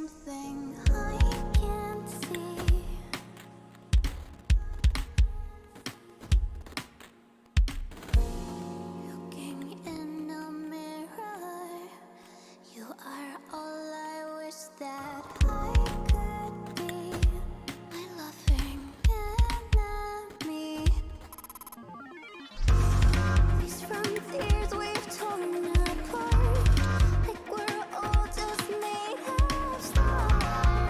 something I can't see. Looking in a mirror, you are all I wish that I could be. My loving enemy. These frontiers we've torn apart, like we're all just made of stars.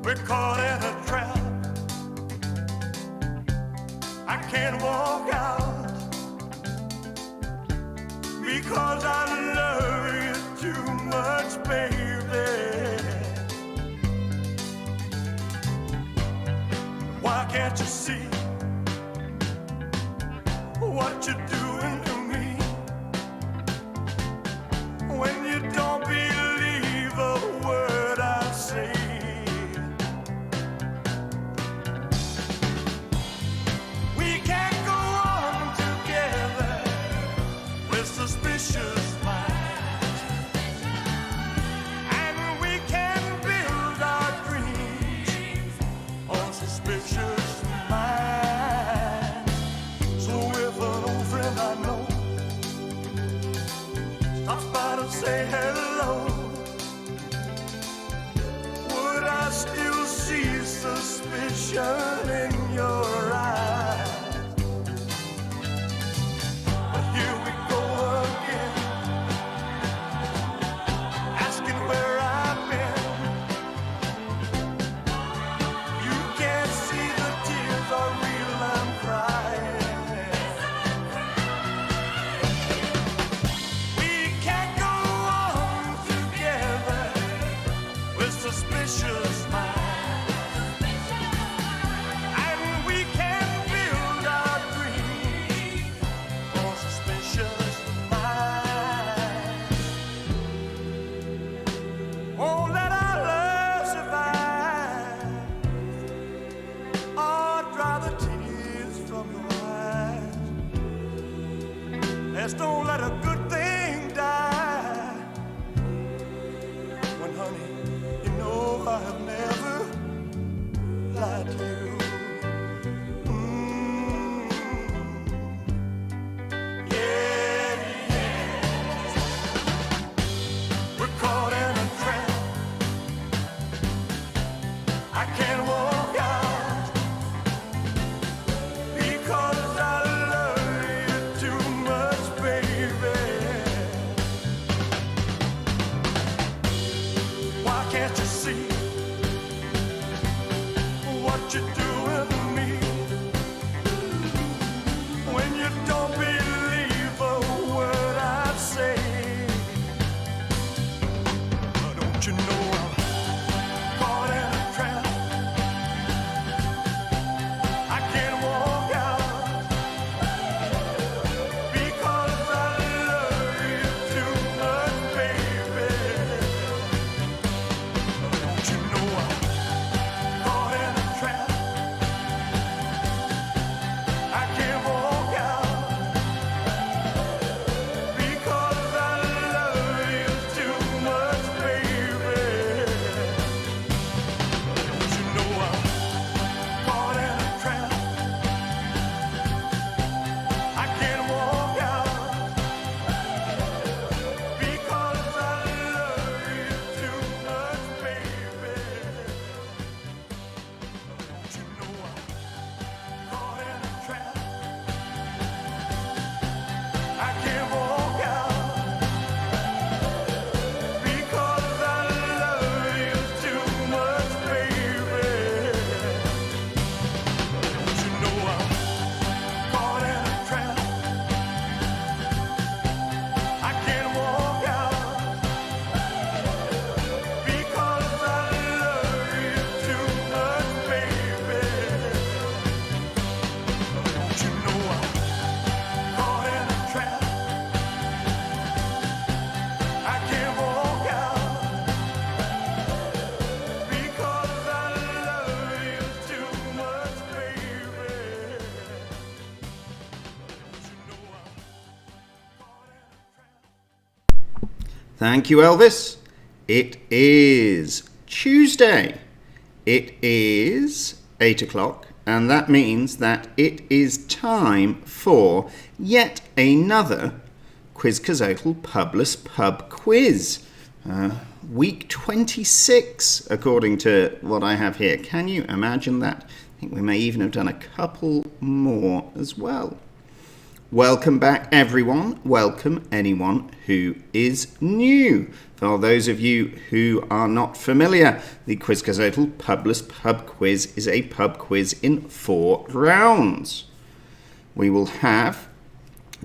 We're caught in a trap. I can't walk out because I love you too much, baby. Why can't you see what you're doing to me when you don't believe a word I say? We can't go on together with suspicious minds, and we can build our dreams on suspicious minds. So if an old friend I know stops by to say hello, would I still see suspicion in your eyes? But here we go again, asking where I've been. You can't see the tears are real, I'm crying. We can't go on together with suspicious minds, and we can build our dreams on suspicious minds. Won't let our love survive or dry the tears from your eyes. Let's don't let a good thing die. When, honey, you know I have never lied to you. Yeah, yeah. We're caught in a trap. I can't walk out because I love you too much, baby. Why can't you see what you're doing to me when you don't believe a word I say? Don't you know I'm caught in a trap? I can't walk out because I love you too much, baby. Don't you know I'm caught in a trap? I can't walk out because I love you too much, baby. Don't you know I'm caught in a trap? I can't walk out because I love you too much, baby. Don't you know I'm caught in a trap? I can't walk out because I love you too much, baby. Don't you know I'm caught in a trap? I can't walk out because I love you too much, baby. Don't you know I'm caught in a trap? I can't walk out because I love you too much, baby. Don't you know I'm caught in a trap? Thank you, Elvis. It is Tuesday. It is 8 o'clock, and that means that it is time for yet another Quizcazoatl Publess Pub Quiz. Week 26, according to what I have here. Can you imagine that? I think we may even have done a couple more as well. welcome back everyone. Welcome anyone who is new. For those of you who are not familiar, the Quizcazoatl Publess Pub Quiz is a pub quiz in 4 rounds. We will have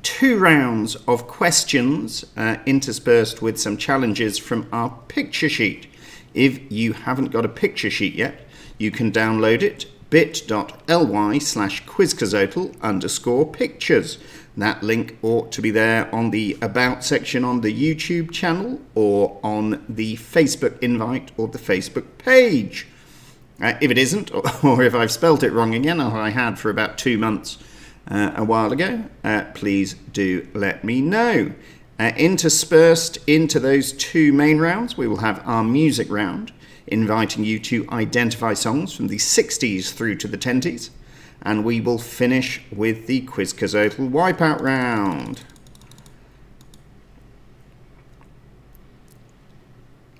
2 rounds of questions interspersed with some challenges from our picture sheet. If you haven't got a picture sheet yet, you can download it, bit.ly/quizcazoatl_pictures. That link ought to be there on the About section on the YouTube channel or on the Facebook invite or the Facebook page. If it isn't, or if I've spelt it wrong again, as I had for about 2 months a while ago, please do let me know. Interspersed into those 2 main rounds, we will have our music round, inviting you to identify songs from the 60s through to the 10s, and we will finish with the Quizcazoatl Wipeout round.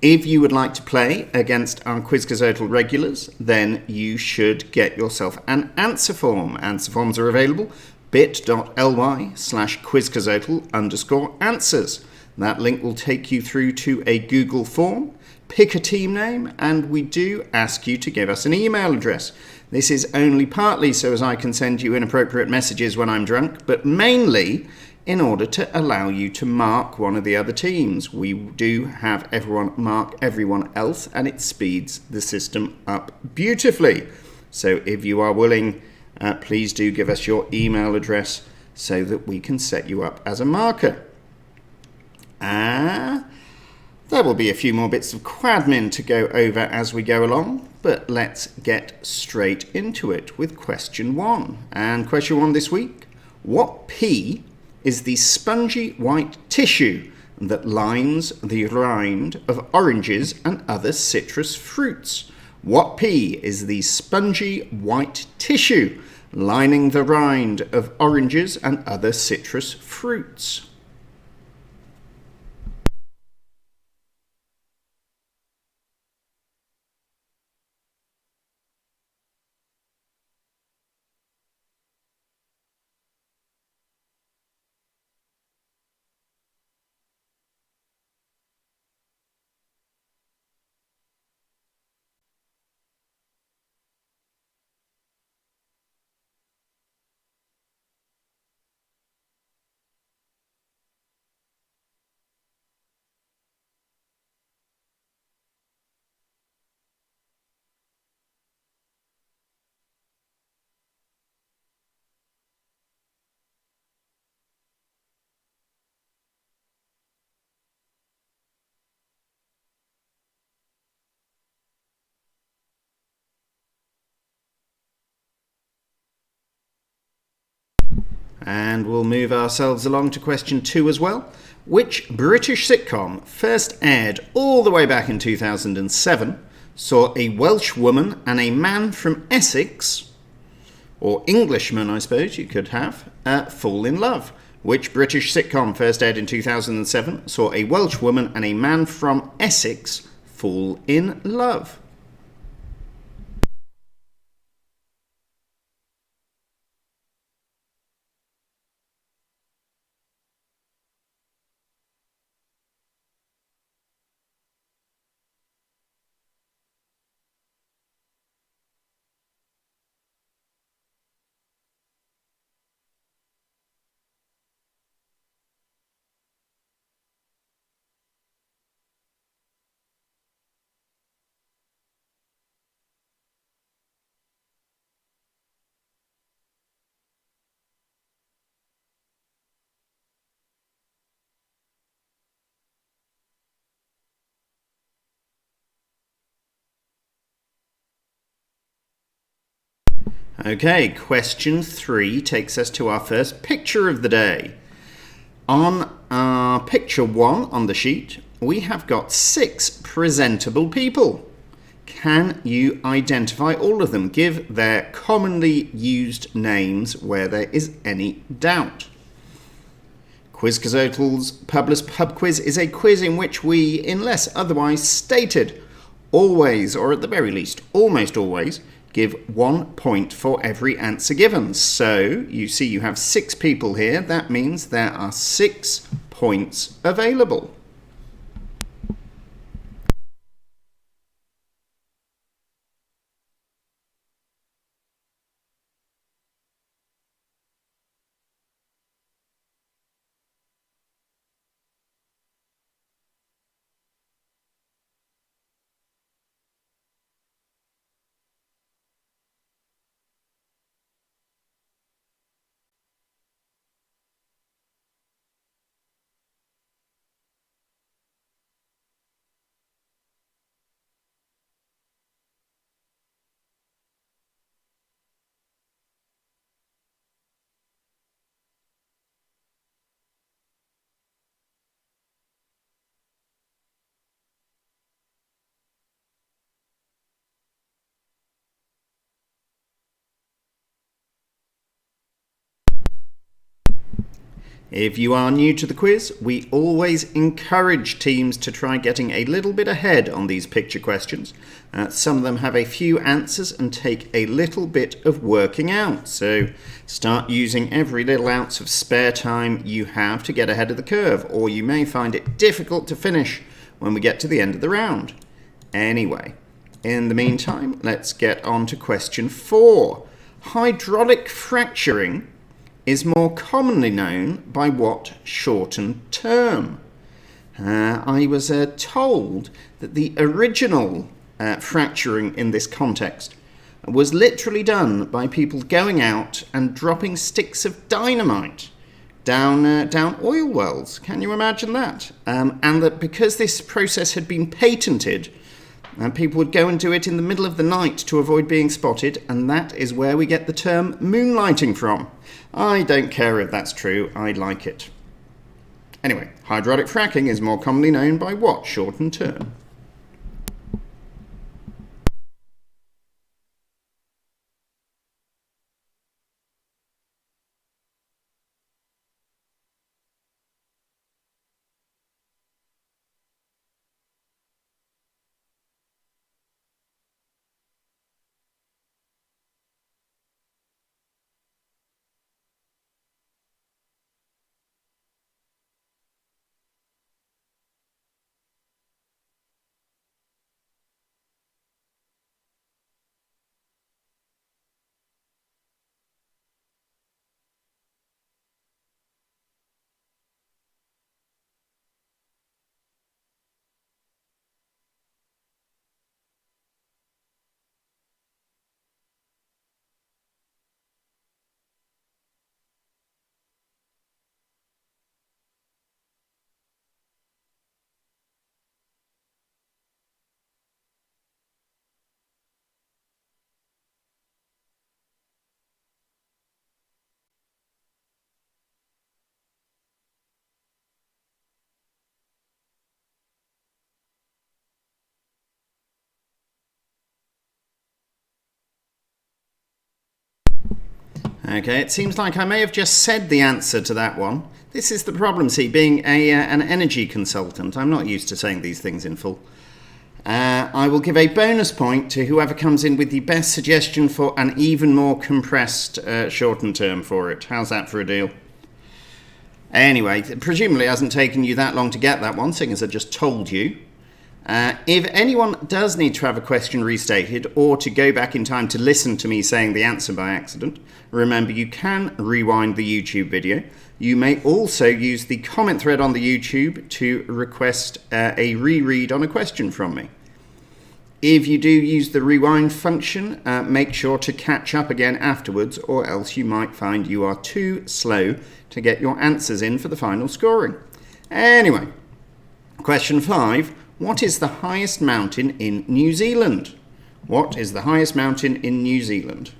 If you would like to play against our Quizcazoatl regulars, then you should get yourself an answer form. Answer forms are available bit.ly/quizcazoatl_answers. That link will take you through to a Google form. Pick a team name, and we do ask you to give us an email address. This is only partly so as I can send you inappropriate messages when I'm drunk, but mainly in order to allow you to mark one of the other teams. We do have everyone mark everyone else, and it speeds the system up beautifully. So if you are willing, please do give us your email address so that we can set you up as a marker. There will be a few more bits of quadmin to go over as we go along, but let's get straight into it with question 1. And question 1 this week: what pea is the spongy white tissue that lines the rind of oranges and other citrus fruits? What pea is the spongy white tissue lining the rind of oranges and other citrus fruits? And we'll move ourselves along to question 2 as well. Which British sitcom, first aired all the way back in 2007, saw a Welsh woman and a man from Essex, or Englishman I suppose you could have, fall in love? Which British sitcom, first aired in 2007, saw a Welsh woman and a man from Essex fall in love? Okay, question 3 takes us to our first picture of the day. On our picture 1 on the sheet, we have got 6 presentable people. Can you identify all of them? Give their commonly used names where there is any doubt. Quizcazoatl's Publess Pub Quiz is a quiz in which we, unless otherwise stated, always, or at the very least, almost always, give 1 point for every answer given. So you see you have 6 people here. That means there are 6 points available. If you are new to the quiz, we always encourage teams to try getting a little bit ahead on these picture questions. Some of them have a few answers and take a little bit of working out. So start using every little ounce of spare time you have to get ahead of the curve, or you may find it difficult to finish when we get to the end of the round. Anyway, in the meantime, let's get on to question 4. Hydraulic fracturing is more commonly known by what shortened term? I was told that the original fracturing in this context was literally done by people going out and dropping sticks of dynamite down oil wells. Can you imagine that? And that because this process had been patented, and people would go and do it in the middle of the night to avoid being spotted, and that is where we get the term moonlighting from. I don't care if that's true, I like it. Anyway, hydraulic fracking is more commonly known by what shortened term? Okay, it seems like I may have just said the answer to that one. This is the problem, see, being an energy consultant. I'm not used to saying these things in full. I will give a bonus point to whoever comes in with the best suggestion for an even more compressed shortened term for it. How's that for a deal? Anyway, presumably it hasn't taken you that long to get that one, seeing as I just told you. If anyone does need to have a question restated or to go back in time to listen to me saying the answer by accident, remember you can rewind the YouTube video. You may also use the comment thread on the YouTube to request a reread on a question from me. If you do use the rewind function, make sure to catch up again afterwards, or else you might find you are too slow to get your answers in for the final scoring. Anyway, question 5. What is the highest mountain in New Zealand? What is the highest mountain in New Zealand?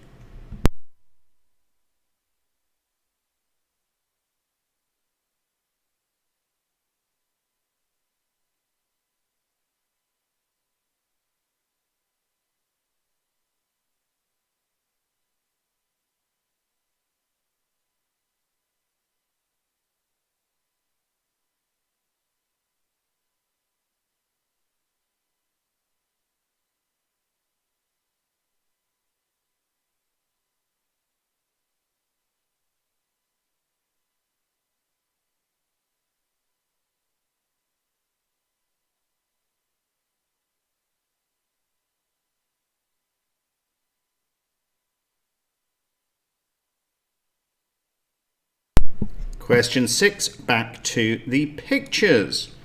Question 6, back to the pictures.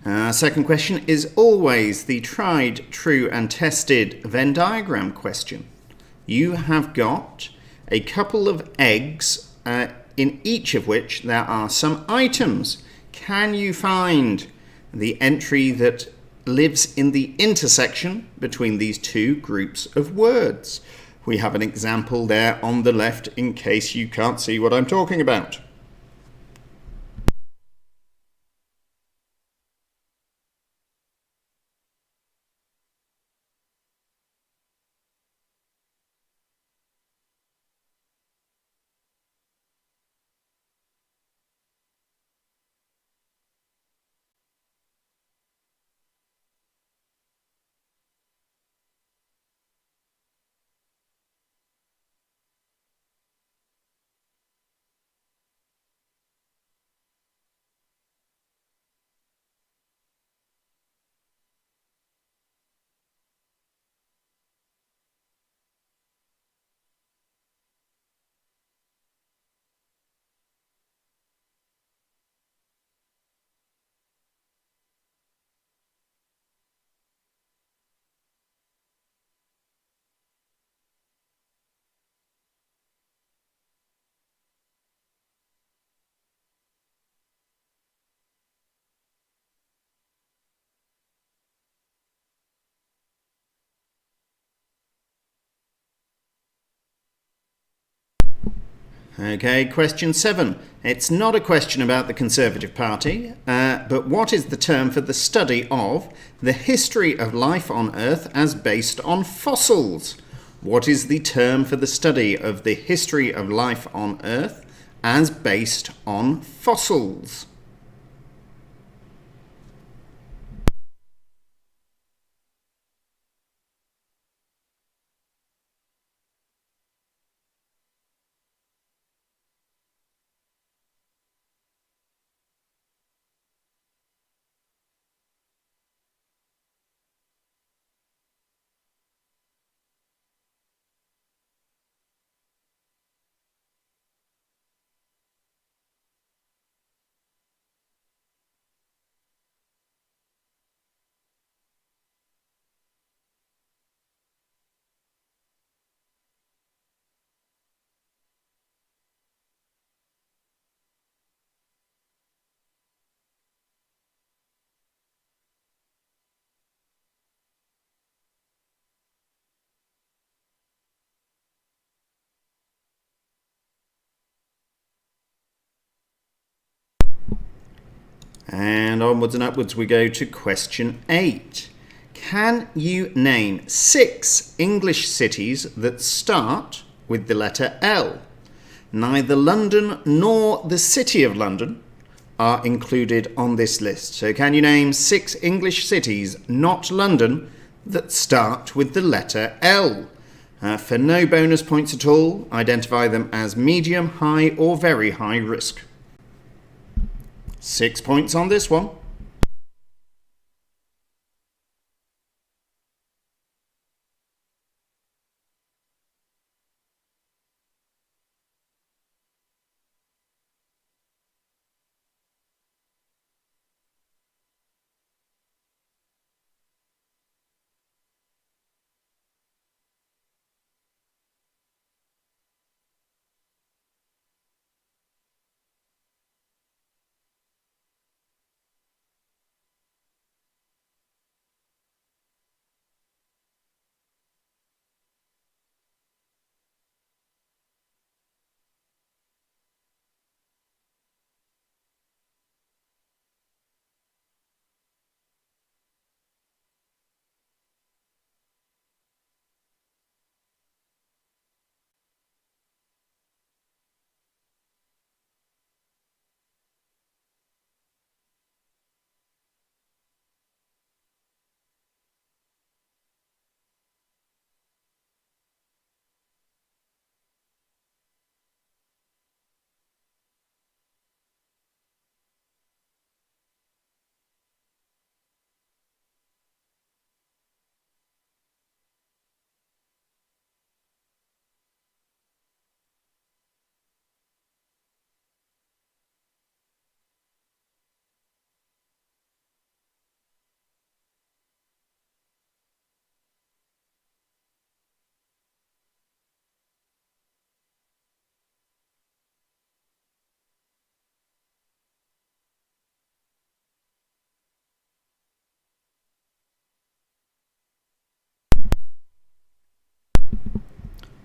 Second question is always the tried, true and tested Venn diagram question. You have got a couple of eggs in each of which there are some items. Can you find the entry that lives in the intersection between these two groups of words? We have an example there on the left in case you can't see what I'm talking about. Okay, question 7. It's not a question about the Conservative Party, but what is the term for the study of the history of life on Earth as based on fossils? What is the term for the study of the history of life on Earth as based on fossils? And onwards and upwards we go to question 8. Can you name 6 English cities that start with the letter L? Neither London nor the City of London are included on this list. So can you name 6 English cities, not London, that start with the letter L? For no bonus points at all, identify them as medium, high or very high risk. 6 points on this one.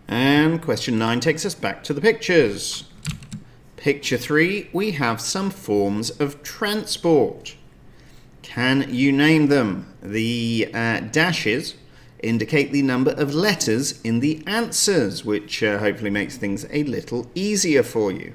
And question 9 takes us back to the pictures. Picture 3, we have some forms of transport. Can you name them? The dashes indicate the number of letters in the answers, which hopefully makes things a little easier for you.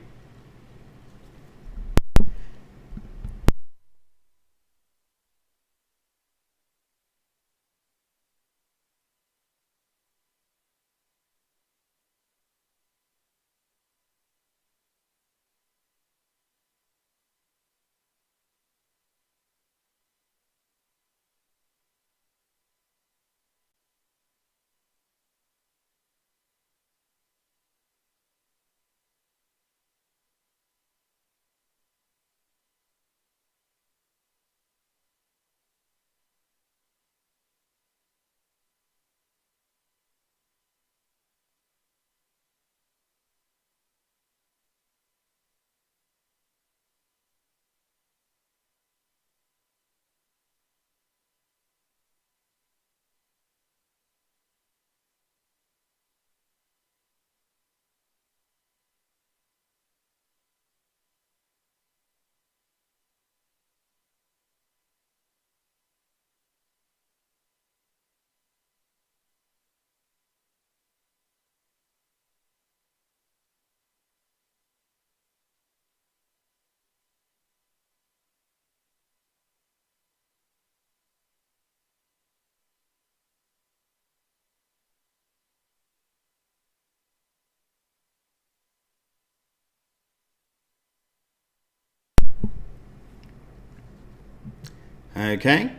Okay.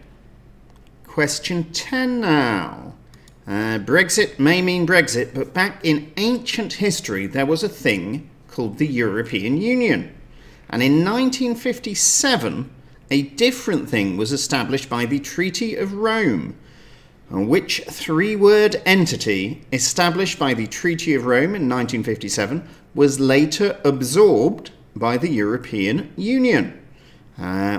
Question 10 now. Brexit may mean Brexit, but back in ancient history there was a thing called the European Union. And in 1957, a different thing was established by the Treaty of Rome. Which three-word entity established by the Treaty of Rome in 1957 was later absorbed by the European Union?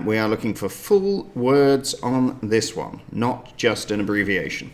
We are looking for full words on this one, not just an abbreviation.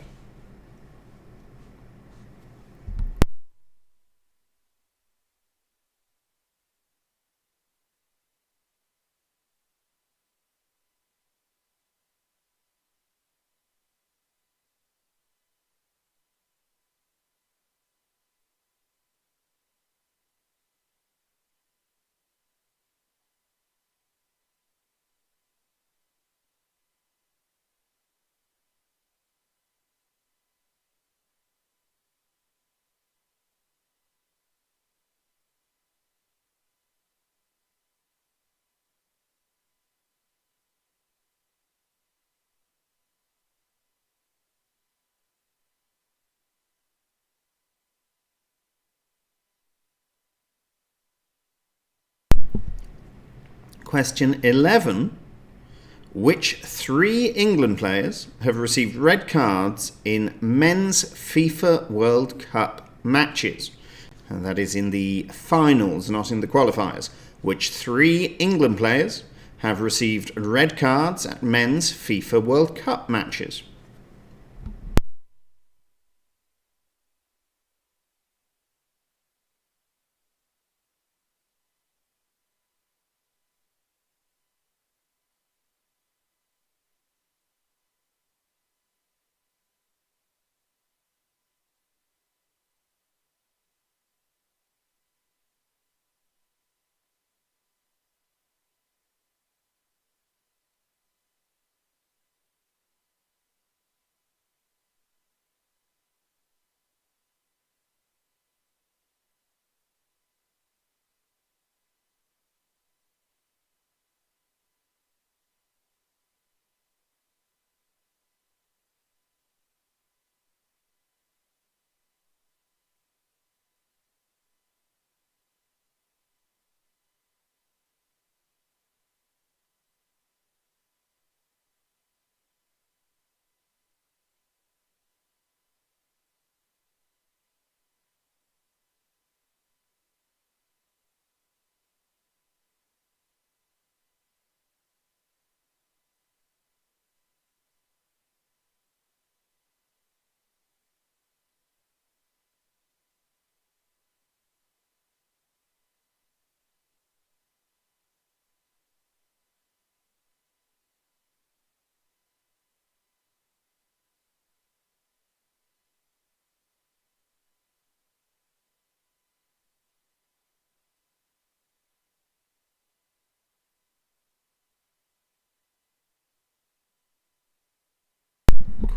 Question 11. Which three England players have received red cards in men's FIFA World Cup matches? And that is in the finals, not in the qualifiers. Which three England players have received red cards at men's FIFA World Cup matches?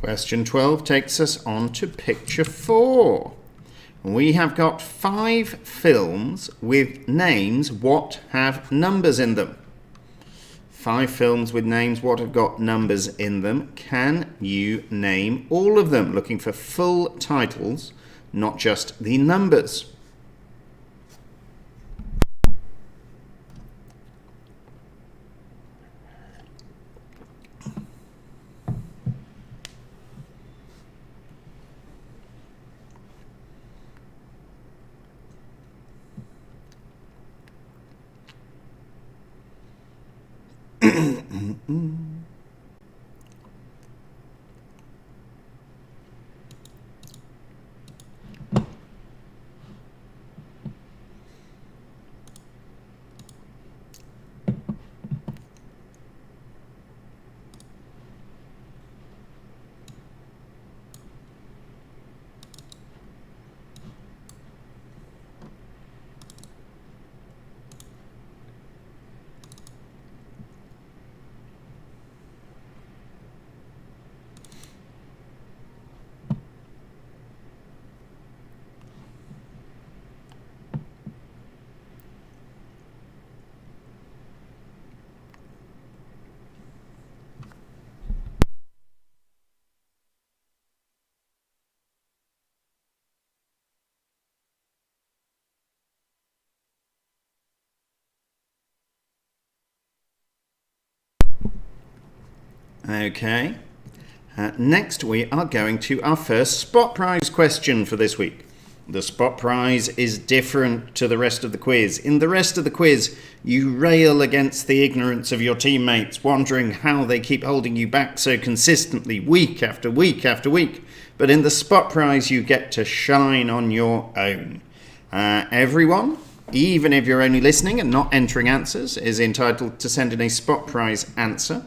Question 12 takes us on to picture 4. We have got 5 films with names what have numbers in them. 5 films with names what have got numbers in them. Can you name all of them? Looking for full titles, not just the numbers. Okay. Next we are going to our first spot prize question for this week. The spot prize is different to the rest of the quiz. In the rest of the quiz, you rail against the ignorance of your teammates, wondering how they keep holding you back so consistently week after week after week. But in the spot prize, you get to shine on your own. Everyone, even if you're only listening and not entering answers, is entitled to send in a spot prize answer.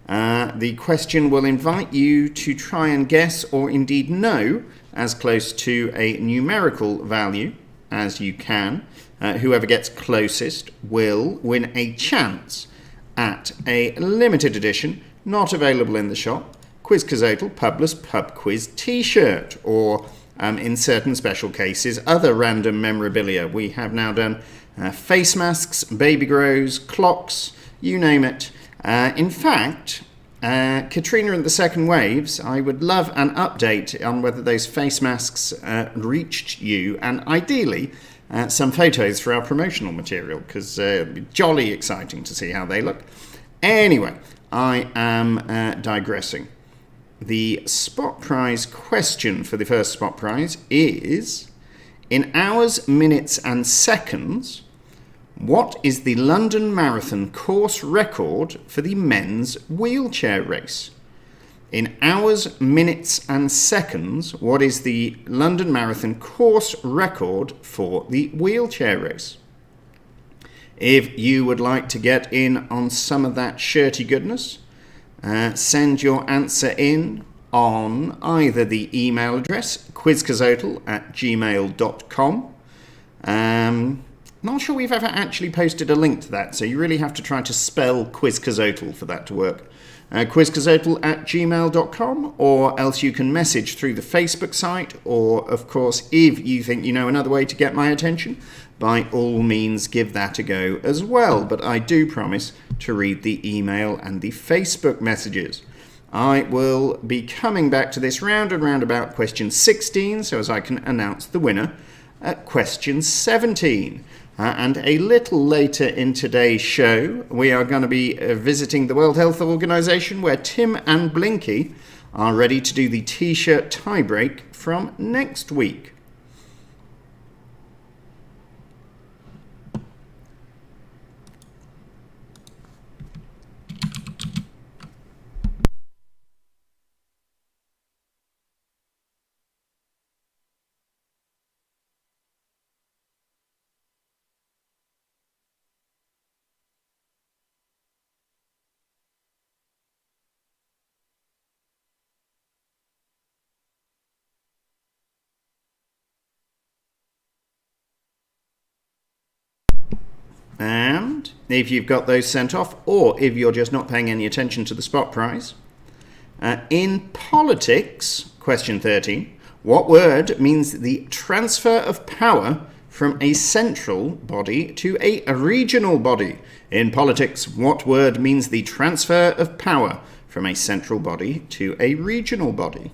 The question will invite you to try and guess or indeed know as close to a numerical value as you can. Whoever gets closest will win a chance at a limited edition, not available in the shop, Quizcazoatl Publess Pub Quiz t-shirt, or in certain special cases, other random memorabilia. We have now done face masks, baby grows, clocks, you name it. In fact, Katrina and the second waves, I would love an update on whether those face masks reached you, and ideally some photos for our promotional material, because it'd be jolly exciting to see how they look. Anyway, I am digressing. The spot prize question for the first spot prize is, in hours, minutes and seconds, what is the London Marathon course record for the men's wheelchair race? In hours, minutes and seconds, what is the London Marathon course record for the wheelchair race? If you would like to get in on some of that shirty goodness, send your answer in on either the email address quizcazoatl@gmail.com. Not sure we've ever actually posted a link to that, so you really have to try to spell Quizcazoatl for that to work. Quizcazoatl@gmail.com, or else you can message through the Facebook site, or of course, if you think you know another way to get my attention, by all means give that a go as well. But I do promise to read the email and the Facebook messages. I will be coming back to this round and round about question 16, so as I can announce the winner at question 17. And a little later in today's show, we are going to be visiting the World Health Organization, where Tim and Blinky are ready to do the t-shirt tiebreak from next week. And if you've got those sent off, or if you're just not paying any attention to the spot prize, In politics, question 13, what word means the transfer of power from a central body to a regional body? In politics, what word means the transfer of power from a central body to a regional body?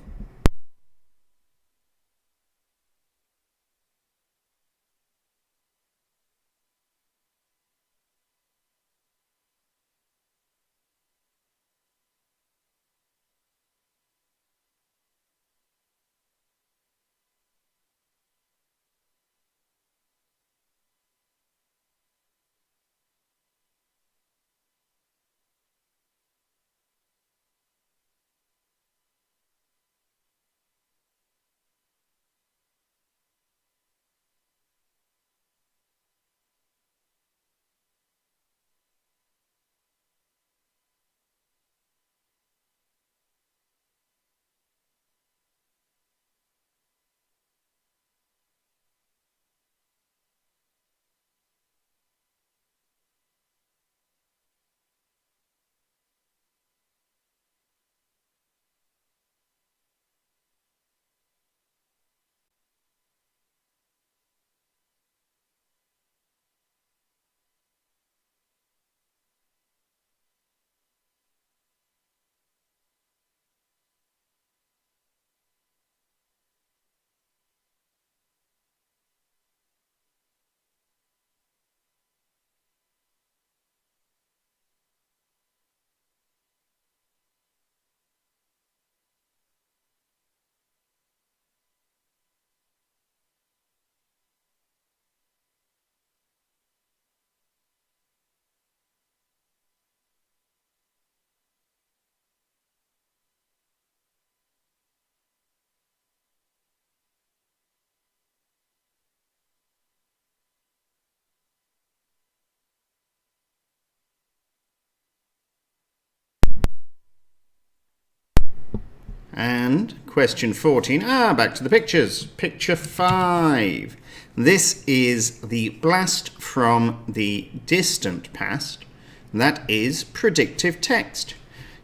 And question 14, back to the pictures. Picture 5. This is the blast from the distant past. That is predictive text.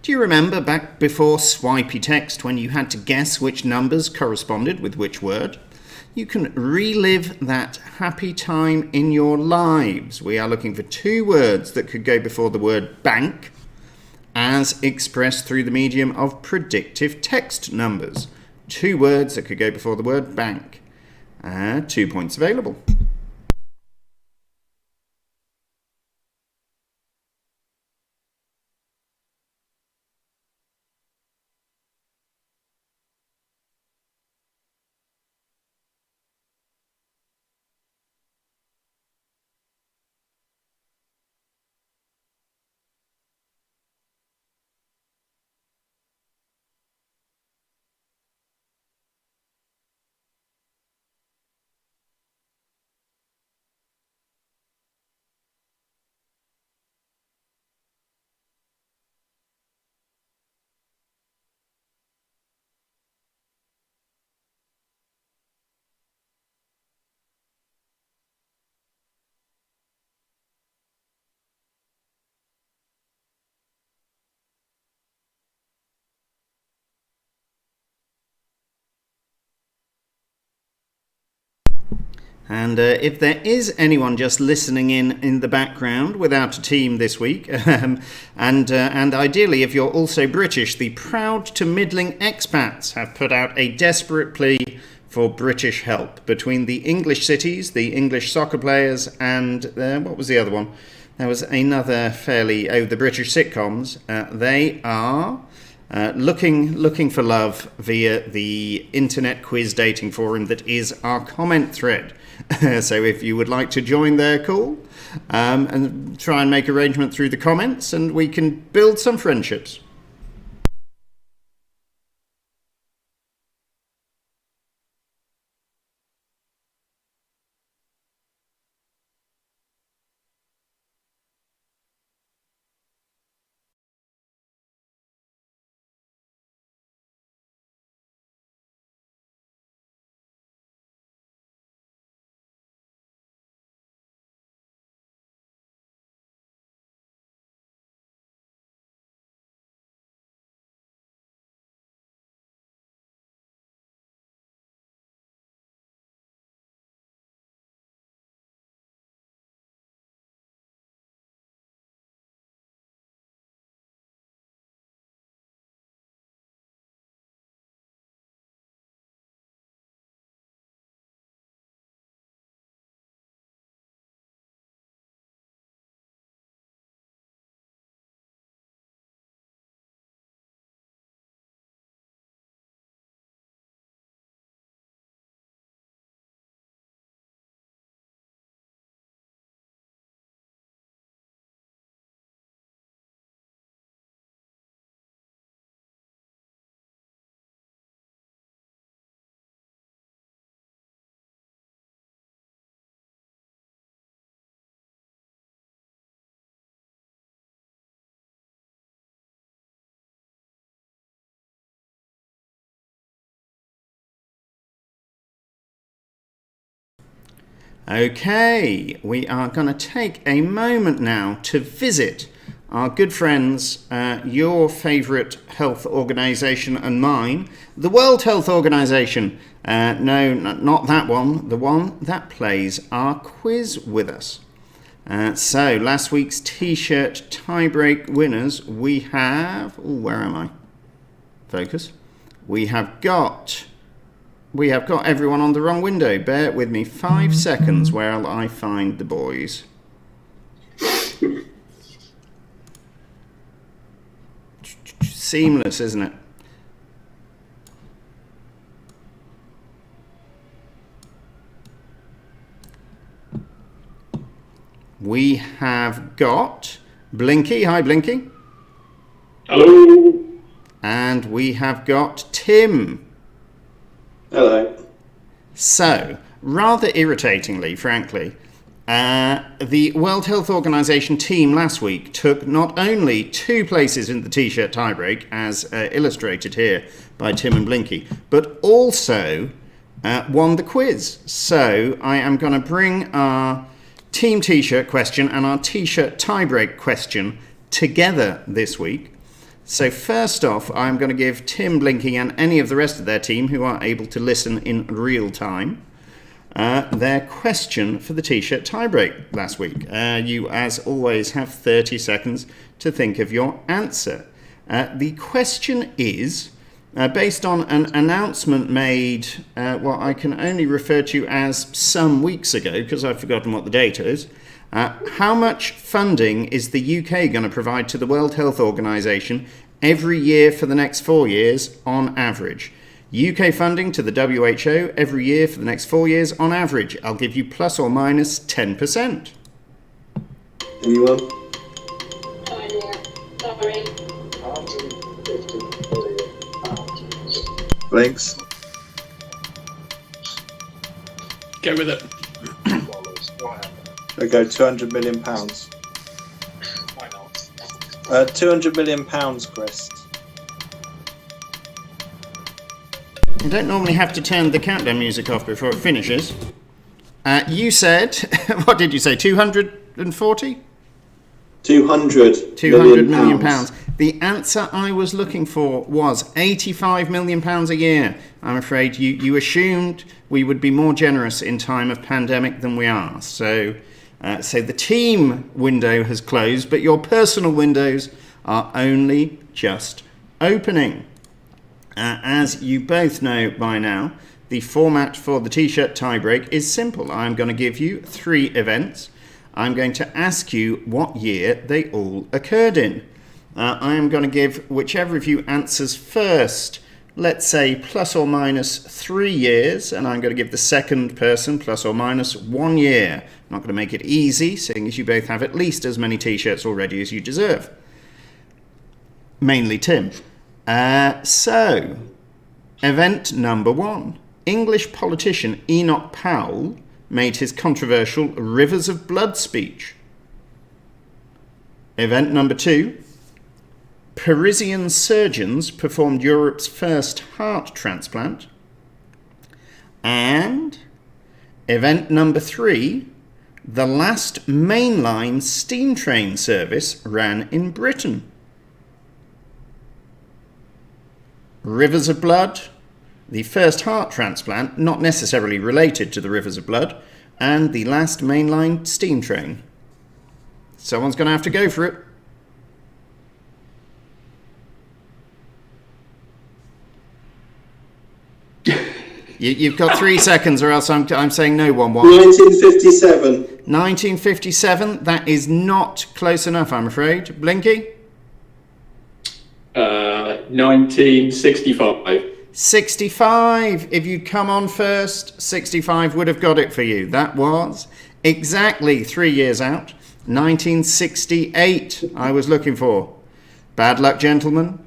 Do you remember back before swipey text when you had to guess which numbers corresponded with which word? You can relive that happy time in your lives. We are looking for 2 words that could go before the word bank, as expressed through the medium of predictive text numbers. 2 words that could go before the word bank. 2 points available. And if there is anyone just listening in the background without a team this week, and ideally if you're also British, the proud to middling expats have put out a desperate plea for British help between the English cities, the English soccer players, and what was the other one? There was another the British sitcoms. They are looking for love via the internet quiz dating forum that is our comment thread. So if you would like to join their call and try and make arrangement through the comments, and we can build some friendships. Okay, we are going to take a moment now to visit our good friends, your favourite health organisation and mine, the World Health Organisation. No, not that one, the one that plays our quiz with us. So, last week's T-shirt tiebreak winners, we have... Oh, where am I? Focus. We have got everyone on the wrong window. Bear with me 5 seconds while I find the boys. Seamless, isn't it? We have got Blinky. Hi, Blinky. Hello. And we have got Tim. Hello. So, rather irritatingly, frankly, the World Health Organization team last week took not only 2 places in the T-shirt tiebreak, as illustrated here by Tim and Blinky, but also won the quiz. So, I am going to bring our team T-shirt question and our T-shirt tiebreak question together this week. So first off, I'm going to give Tim, Blinky and any of the rest of their team who are able to listen in real time their question for the T-shirt tiebreak last week. You, as always, have 30 seconds to think of your answer. The question is based on an announcement made, what I can only refer to as some weeks ago, because I've forgotten what the date is. How much funding is the UK going to provide to the World Health Organization every year for the next 4 years on average? UK funding to the WHO every year for the next 4 years on average. I'll give you plus or minus 10%. Anyone? Sorry. Blinks. Go with it. I go £200 million. Why not? £200 million, Chris. You don't normally have to turn the countdown music off before it finishes. You said, what did you say, 240? 200 200 million pounds. The answer I was looking for was 85 million pounds a year. I'm afraid you assumed we would be more generous in time of pandemic than we are. So the team window has closed, but your personal windows are only just opening. As you both know by now, the format for the T-shirt tiebreak is simple. I'm going to give you 3 events. I'm going to ask you what year they all occurred in. I am going to give whichever of you answers first, let's say plus or minus 3 years, and I'm going to give the second person plus or minus 1 year. I'm not going to make it easy, seeing as you both have at least as many T-shirts already as you deserve. Mainly Tim. So, event number 1. English politician Enoch Powell made his controversial Rivers of Blood speech. Event number 2. Parisian surgeons performed Europe's first heart transplant. And event number 3. The last mainline steam train service ran in Britain. Rivers of Blood, the first heart transplant, not necessarily related to the Rivers of Blood, and the last mainline steam train. Someone's going to have to go for it. You've got 3 seconds, or else I'm saying no one won. 1957. 1957, that is not close enough, I'm afraid. Blinky? 1965. 65. If you'd come on first, 65 would have got it for you. That was exactly 3 years out. 1968 I was looking for. Bad luck, gentlemen.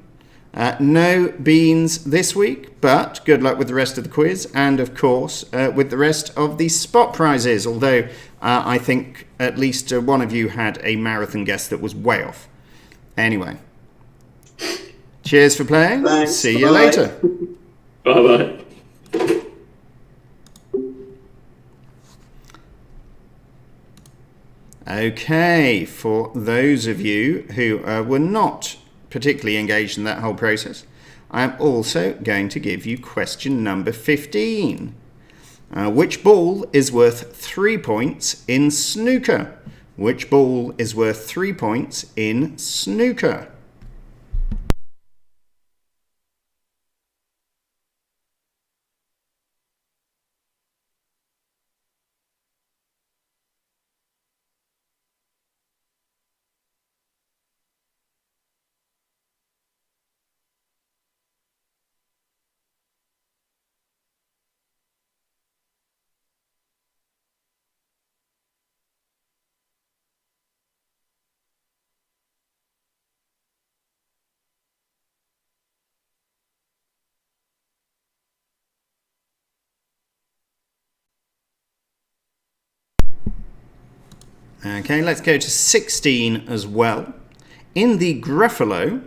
No beans this week, but good luck with the rest of the quiz and, of course, with the rest of the spot prizes, although I think at least one of you had a marathon guess that was way off. Anyway. Cheers for playing. Thanks. See you Bye. later. Bye-bye. Okay, for those of you who were not particularly engaged in that whole process, I am also going to give you question number 15. Which ball is worth 3 points in snooker? Which ball is worth 3 points in snooker? Okay, let's go to 16 as well. In the Gruffalo,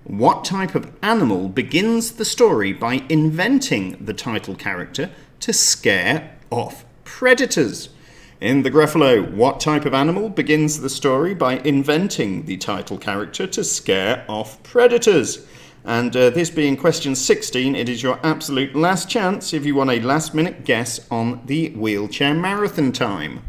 what type of animal begins the story by inventing the title character to scare off predators? In the Gruffalo, what type of animal begins the story by inventing the title character to scare off predators? And this being question 16, it is your absolute last chance if you want a last-minute guess on the wheelchair marathon time.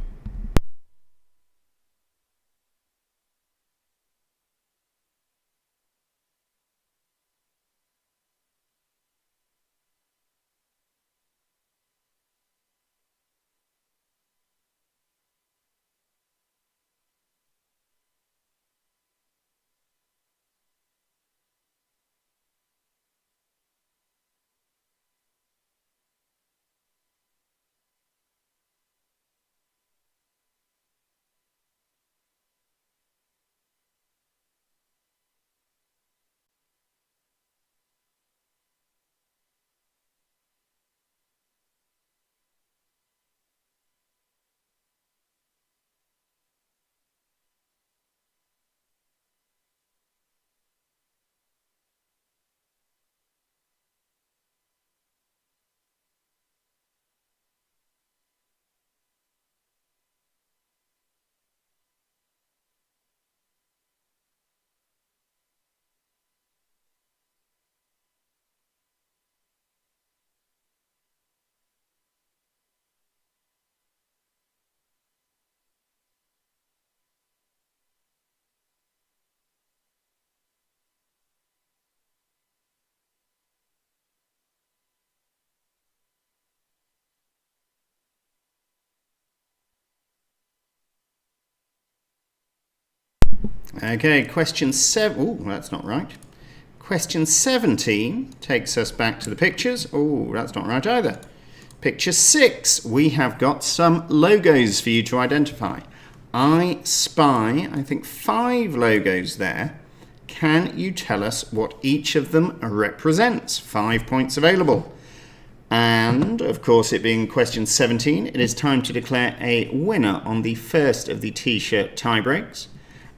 Okay, question 7. Oh, that's not right. Question 17 takes us back to the pictures. Oh, that's not right either. Picture 6, we have got some logos for you to identify. I spy, I think, 5 logos there. Can you tell us what each of them represents? 5 points available. And, of course, it being question 17, it is time to declare a winner on the first of the T-shirt tie breaks.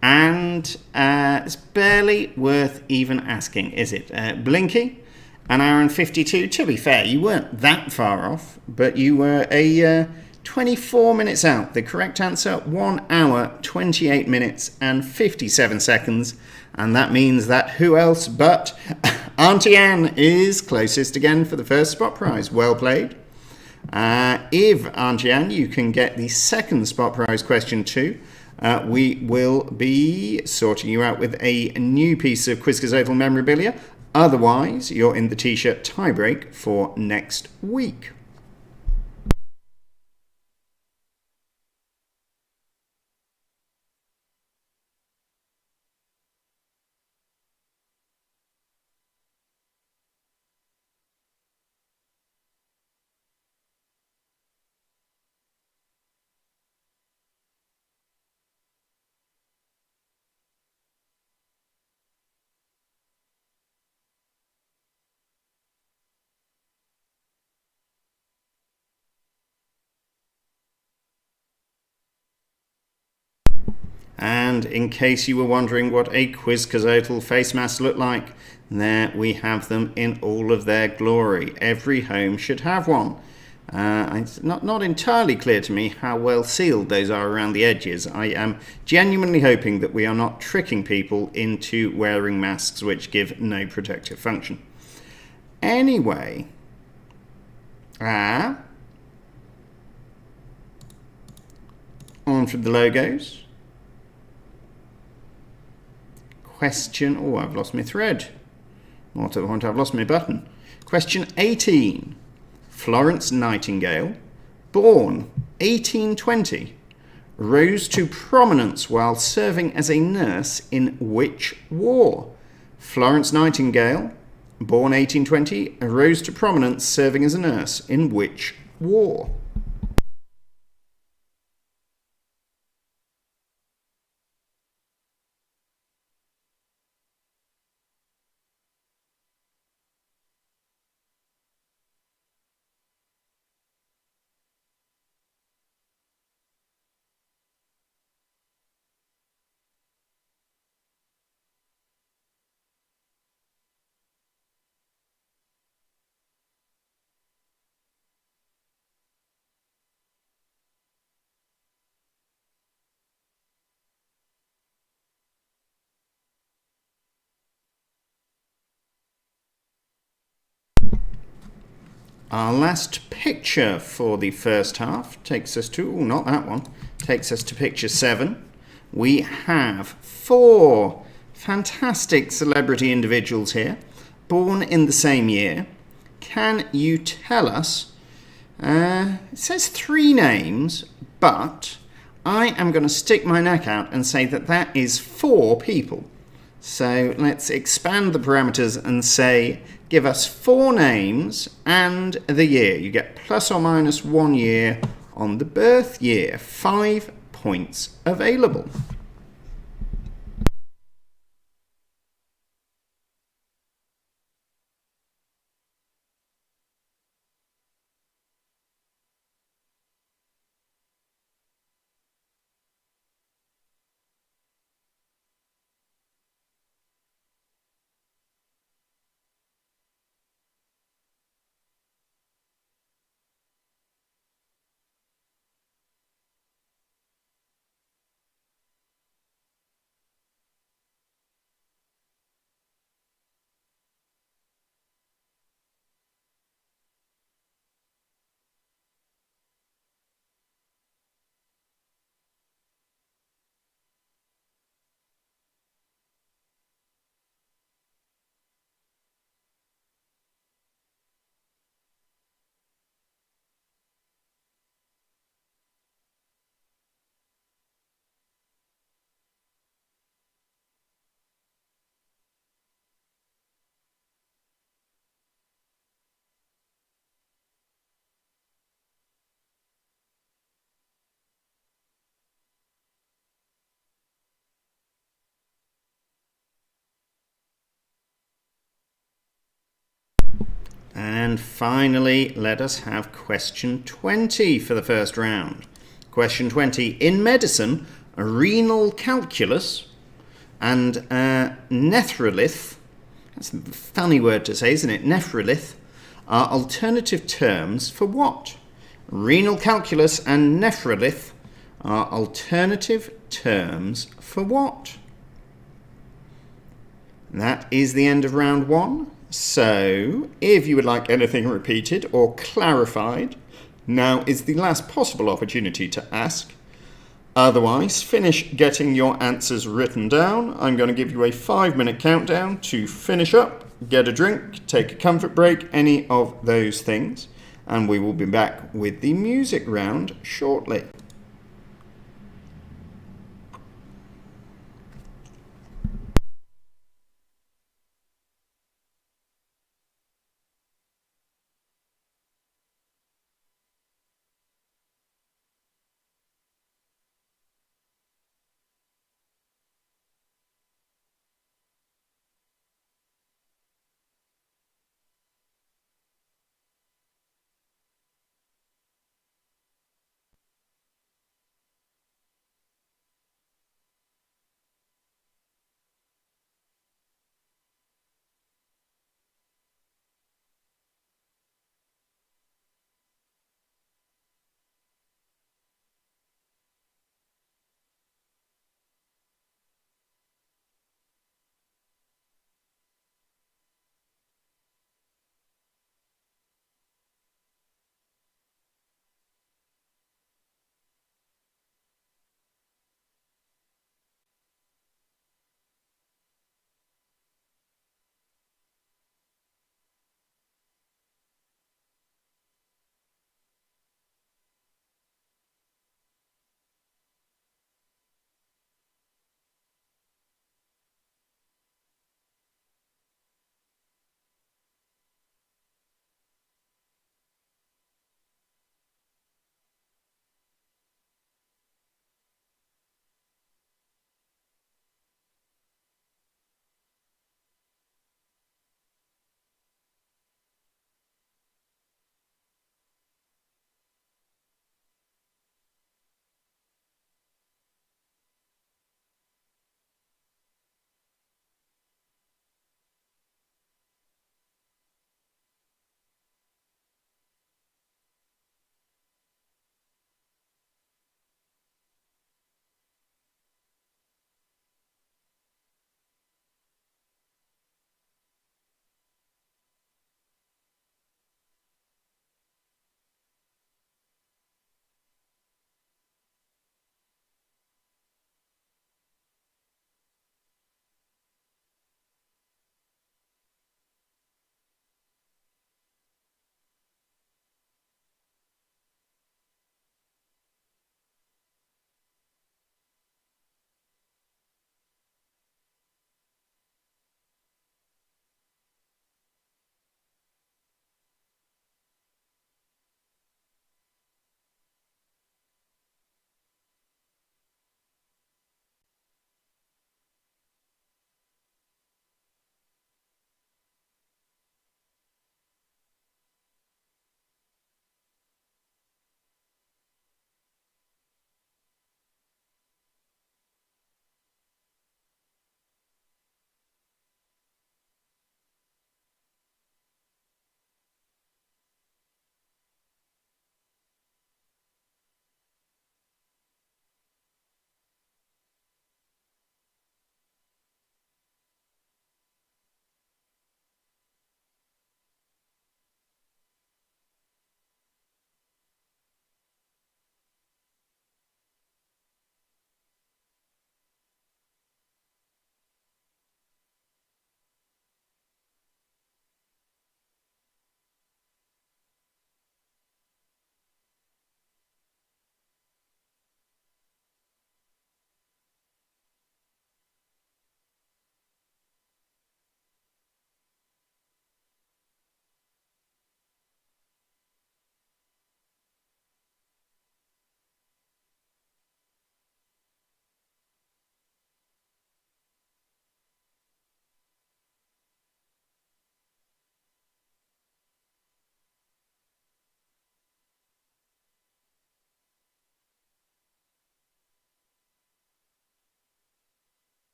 And it's barely worth even asking, is it? Blinky, an hour and 52. To be fair, you weren't that far off, but you were 24 minutes out. The correct answer, 1 hour, 28 minutes and 57 seconds. And that means that who else but Auntie Anne is closest again for the first spot prize. Well played. If, Auntie Anne, you can get the second spot prize question too, we will be sorting you out with a new piece of Quizcazoatl memorabilia. Otherwise, you're in the T-shirt tiebreak for next week. And in case you were wondering what a Quizcazoatl face mask looked like, there we have them in all of their glory. Every home should have one. It's not entirely clear to me how well sealed those are around the edges. I am genuinely hoping that we are not tricking people into wearing masks which give no protective function. Anyway, on from the logos. Question, oh, I've lost my thread. What a point, I've lost my button. Question 18. Florence Nightingale, born 1820, rose to prominence while serving as a nurse in which war? Florence Nightingale, born 1820, rose to prominence serving as a nurse in which war? Our last picture for the first half takes us to, oh, not that one, takes us to picture 7. We have 4 fantastic celebrity individuals here, born in the same year. Can you tell us, it says 3 names, but I am going to stick my neck out and say that that is 4 people. So let's expand the parameters and say, give us 4 names and the year. You get plus or minus 1 year on the birth year. 5 points available. And finally, let us have question 20 for the first round. Question 20. In medicine, renal calculus and nephrolith, that's a funny word to say, isn't it? Nephrolith are alternative terms for what? Renal calculus and nephrolith are alternative terms for what? That is the end of round 1. So, if you would like anything repeated or clarified, now is the last possible opportunity to ask. Otherwise, finish getting your answers written down. I'm going to give you a 5-minute countdown to finish up, get a drink, take a comfort break, any of those things. And we will be back with the music round shortly.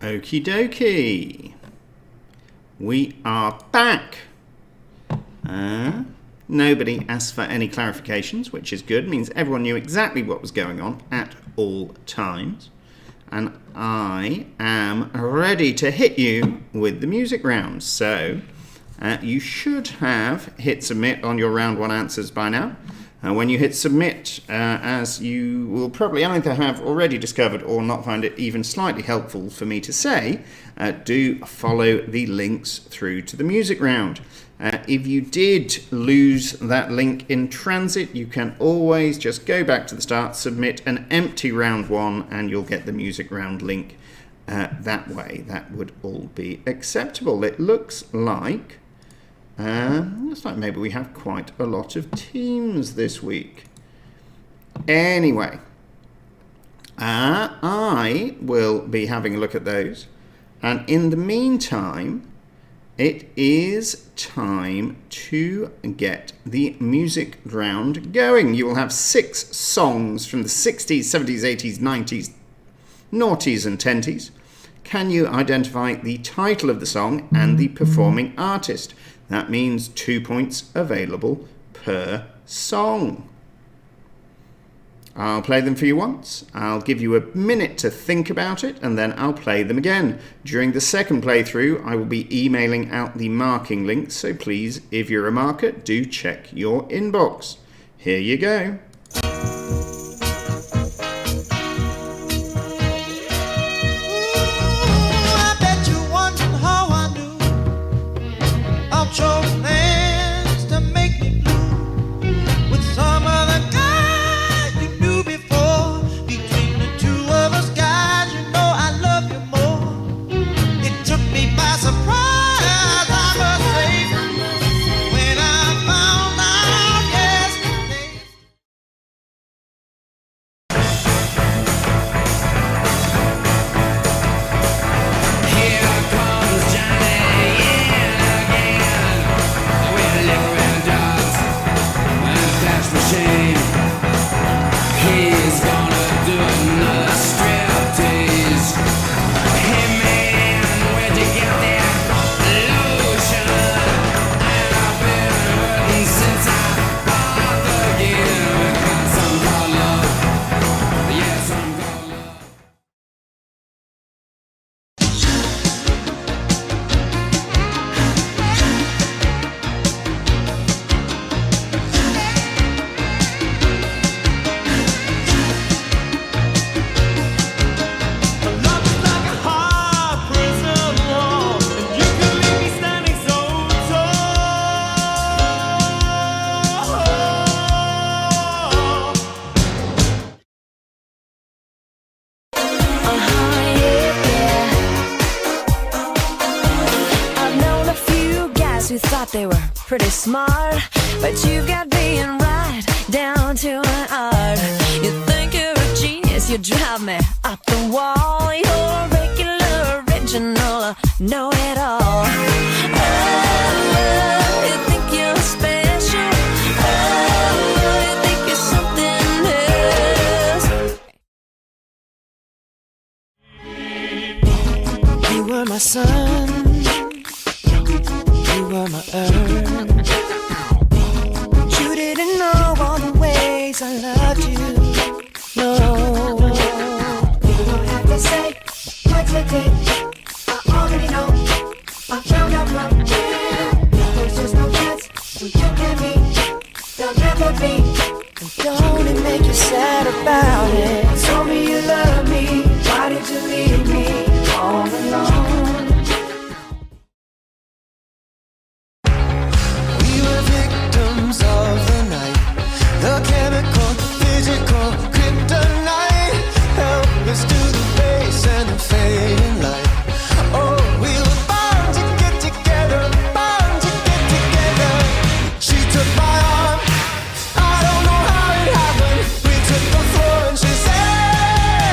Okie dokie. We are back. Nobody asked for any clarifications, which is good. It means everyone knew exactly what was going on at all times. And I am ready to hit you with the music round. So you should have hit submit on your round one answers by now. When you hit submit, as you will probably either have already discovered or not find it even slightly helpful for me to say, do follow the links through to the music round. If you did lose that link in transit, you can always just go back to the start, submit an empty round one, and you'll get the music round link that way. That would all be acceptable. It looks like maybe we have quite a lot of teams this week. Anyway, I will be having a look at those. And in the meantime, it is time to get the music round going. You will have 6 songs from the 60s, 70s, 80s, 90s, noughties and tenties. Can you identify the title of the song and the performing artist? That means 2 points available per song. I'll play them for you once. I'll give you a minute to think about it, and then I'll play them again. During the second playthrough, I will be emailing out the marking links, so please, if you're a marker, do check your inbox. Here you go. Who thought they were pretty smart, but you got being right down to an art. You think you're a genius, you drive me up the wall. You're regular, original, know-it-all. Oh, you think you're special. Oh, you think you're something else. You were my sun, you were my earth. You didn't know all the ways I loved you. No, you don't have to say what you did. I already know. I found out from you. There's just no chance you can be. There'll never be. And don't it make you sad about it? Told me you love me. Why did you leave me all alone? Of the night, the chemical, physical, kryptonite, helpless to the base and the fading light. Oh, we were bound to get together, bound to get together. She took my arm, I don't know how it happened. We took the floor and she said,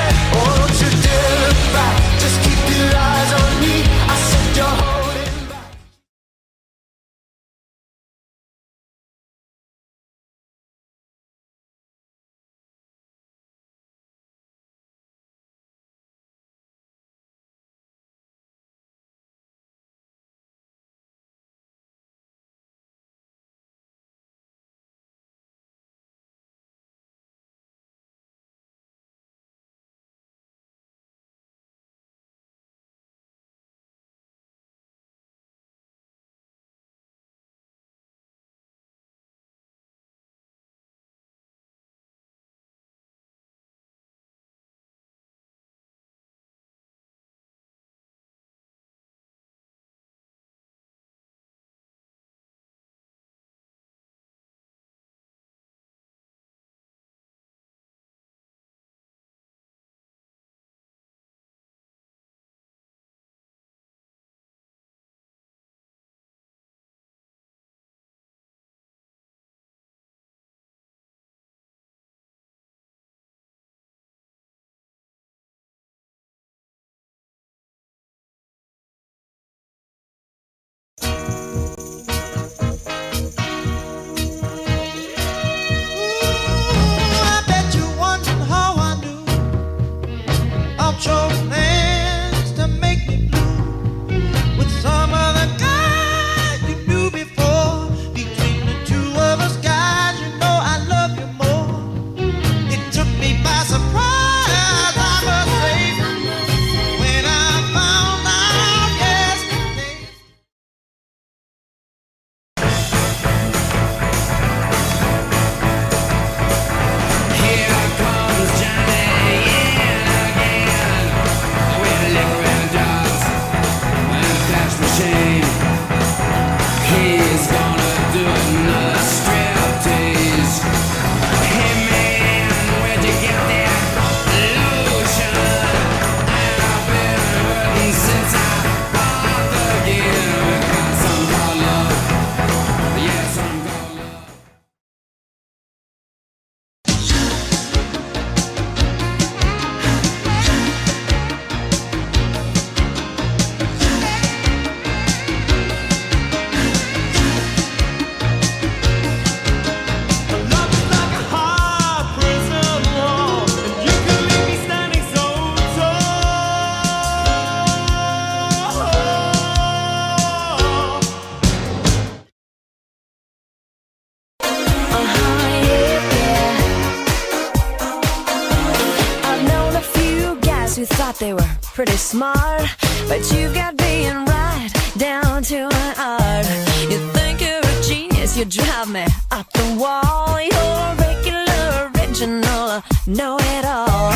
thought they were pretty smart, but you got being right down to an art. You think you're a genius, you drive me up the wall. You're regular, original, know it all.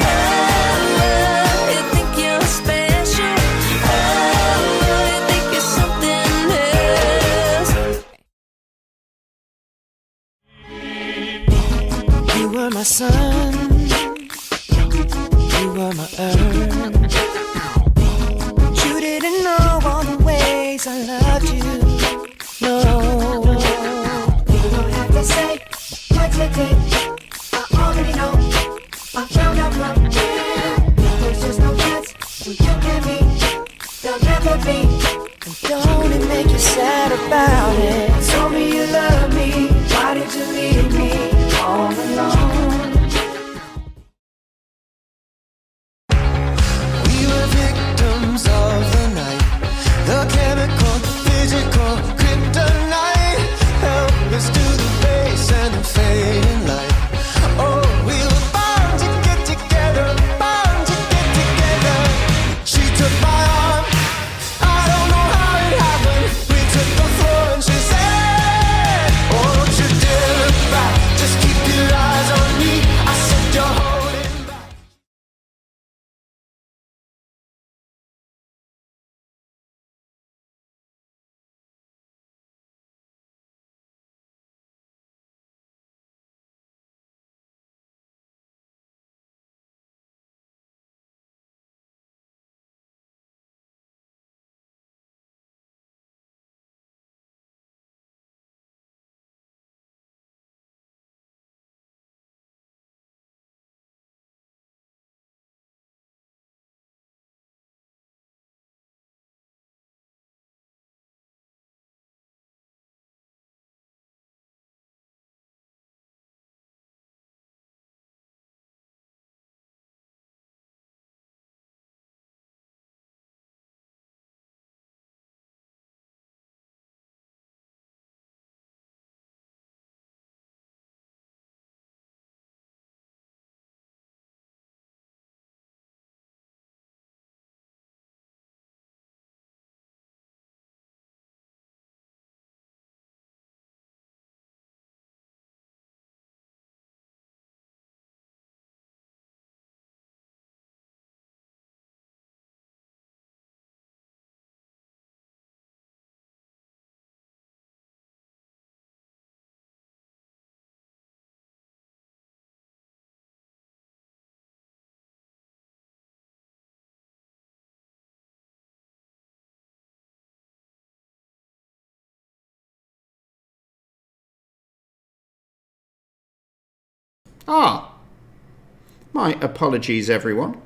Oh, you think you're special. Oh, you think you're something else. You were my sun, you were my earth. You didn't know all the ways I loved you. No, you don't have to say what you did. I already know. I found out from within. There's just no chance who you can be. There'll never be. And don't it make you sad about it? Told me you love me. Why did you leave me all alone? We were victims of the night. The chemical, physical, kryptonite. Help us to the base and the fading light. Oh, we were bound to get together, bound to get together. She took my arm, I don't know how it happened. We took the floor and she said, oh, don't you dare look back, just keep your eyes on me. I said you're holding back. Ah, my apologies, everyone.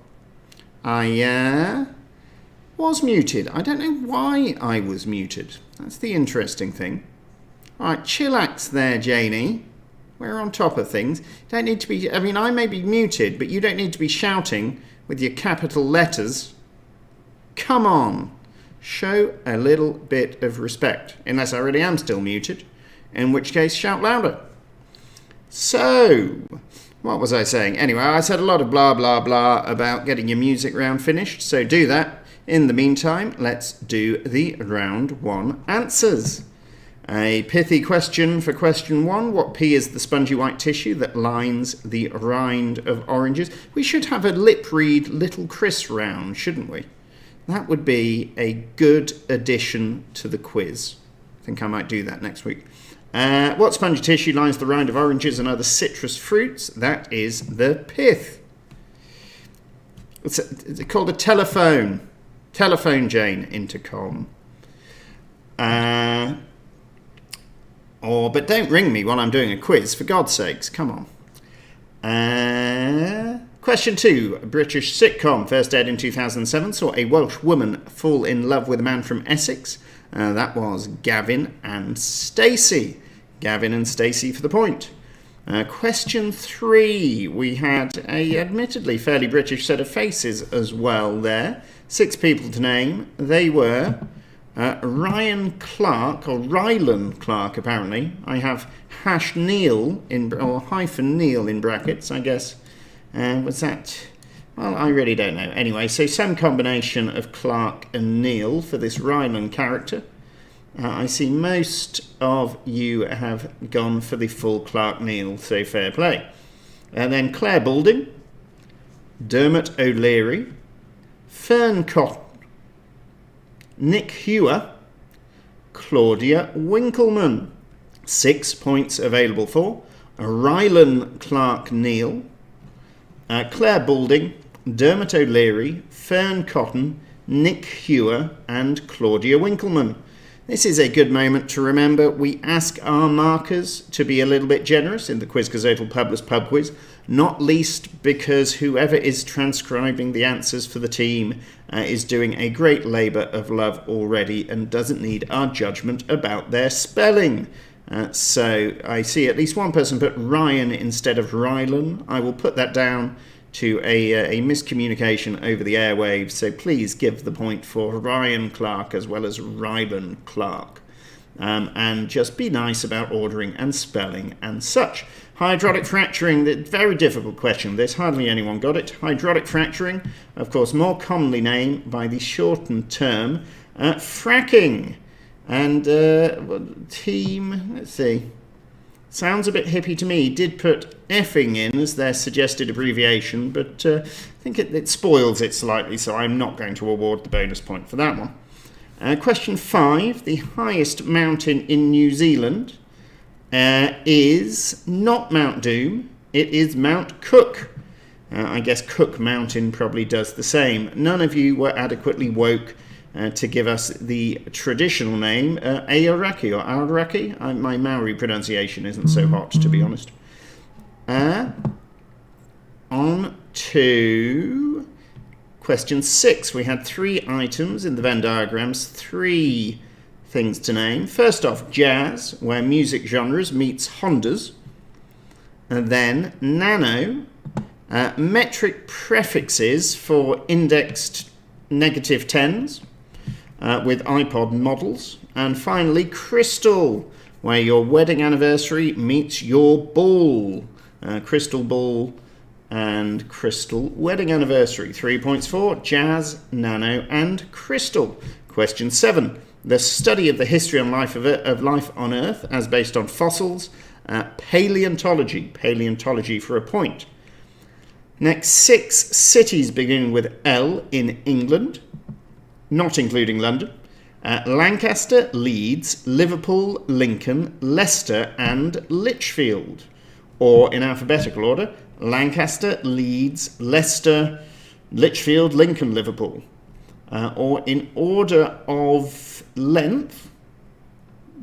I was muted. I don't know why I was muted. That's the interesting thing. All right, chillax there, Janie. We're on top of things. Don't need to be. I mean, I may be muted, but you don't need to be shouting with your capital letters. Come on, show a little bit of respect. Unless I really am still muted, in which case, shout louder. So, what was I saying? Anyway, I said a lot of blah, blah, blah about getting your music round finished, so do that. In the meantime, let's do the round one answers. A pithy question for question one. What pea is the spongy white tissue that lines the rind of oranges? We should have a lip read Little Chris round, shouldn't we? That would be a good addition to the quiz. I think I might do that next week. What spongy tissue lines the rind of oranges and other citrus fruits? That is the pith. It's called a telephone. Telephone, Jane, intercom. But don't ring me while I'm doing a quiz, for God's sakes. Come on. Question 2. A British sitcom first aired in 2007 saw a Welsh woman fall in love with a man from Essex. That was Gavin and Stacey. Gavin and Stacey for the point. Question 3. We had a admittedly fairly British set of faces as well there. 6 people to name. They were Ryan Clark, or Rylan Clark apparently. I have #Neil or -Neil in brackets, I guess. Was that Well, I really don't know. Anyway, so some combination of Clark and Neil for this Ryland character. I see most of you have gone for the full Clark Neil, so fair play. And then Claire Balding, Dermot O'Leary, Fern Cotton, Nick Hewer, Claudia Winkleman. 6 points available for Rylan Clark Neil, Claire Balding, Dermot O'Leary, Fern Cotton, Nick Hewer and Claudia Winkleman. This is a good moment to remember we ask our markers to be a little bit generous in the Quizcazoatl Publess Pub Quiz, not least because whoever is transcribing the answers for the team is doing a great labour of love already and doesn't need our judgment about their spelling. So I see at least one person put Ryan instead of Rylan. I will put that down to a miscommunication over the airwaves, so please give the point for Ryan Clark as well as Rylan Clark. And just be nice about ordering and spelling and such. Hydraulic fracturing, the very difficult question. There's hardly anyone got it. Hydraulic fracturing, of course, more commonly named by the shortened term fracking. And team, let's see, sounds a bit hippie to me. Did put effing in as their suggested abbreviation, but I think it spoils it slightly, so I'm not going to award the bonus point for that one. Question 5, the highest mountain in New Zealand is not Mount Doom, it is Mount Cook. I guess Cook Mountain probably does the same. None of you were adequately woke to give us the traditional name, Aoraki or Aoraki. My Maori pronunciation isn't so hot, to be honest. On to question 6. We had 3 items in the Venn diagrams, 3 things to name. First off, jazz, where music genres meets Hondas. And then nano, metric prefixes for indexed negative tens. With iPod models. And finally, crystal, where your wedding anniversary meets your ball. Crystal ball and crystal wedding anniversary. 3 points for jazz, nano and crystal. Question 7. The study of the history and life of life on Earth as based on fossils. Paleontology. Paleontology for a point. Next, 6 cities beginning with L in England, not including London. Lancaster, Leeds, Liverpool, Lincoln, Leicester and Lichfield. Or in alphabetical order, Lancaster, Leeds, Leicester, Lichfield, Lincoln, Liverpool. Or in order of length,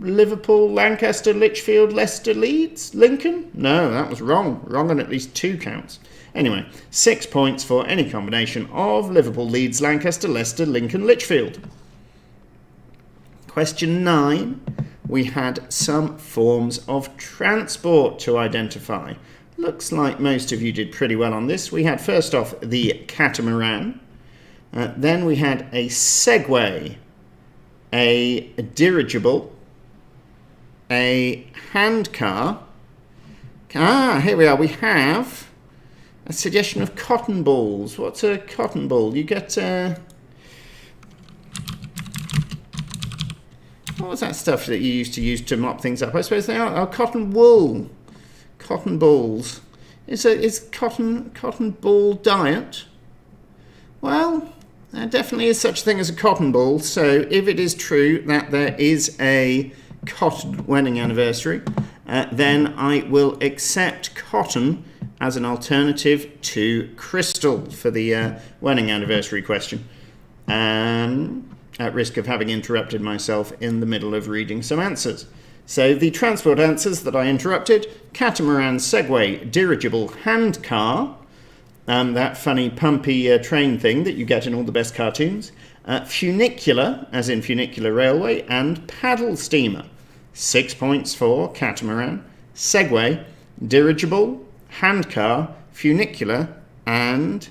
Liverpool, Lancaster, Lichfield, Leicester, Leeds, Lincoln? No, that was wrong. Wrong on at least 2 counts. Anyway, 6 points for any combination of Liverpool, Leeds, Lancaster, Leicester, Lincoln, Lichfield. Question 9. We had some forms of transport to identify. Looks like most of you did pretty well on this. We had first off the catamaran. Then we had a Segway, a dirigible, a handcar. Here we are. We have a suggestion of cotton balls. What's a cotton ball? You get what was that stuff that you used to use to mop things up? I suppose they are cotton wool. Cotton balls. Is cotton ball diet? Well, there definitely is such a thing as a cotton ball. So if it is true that there is a cotton wedding anniversary, then I will accept cotton as an alternative to crystal for the wedding anniversary question. At risk of having interrupted myself in the middle of reading some answers. So the transport answers that I interrupted: catamaran, Segway, dirigible, handcar, that funny pumpy train thing that you get in all the best cartoons, funicular, as in funicular railway, and paddle steamer. 6 points for catamaran, Segway, dirigible, handcar, funicular, and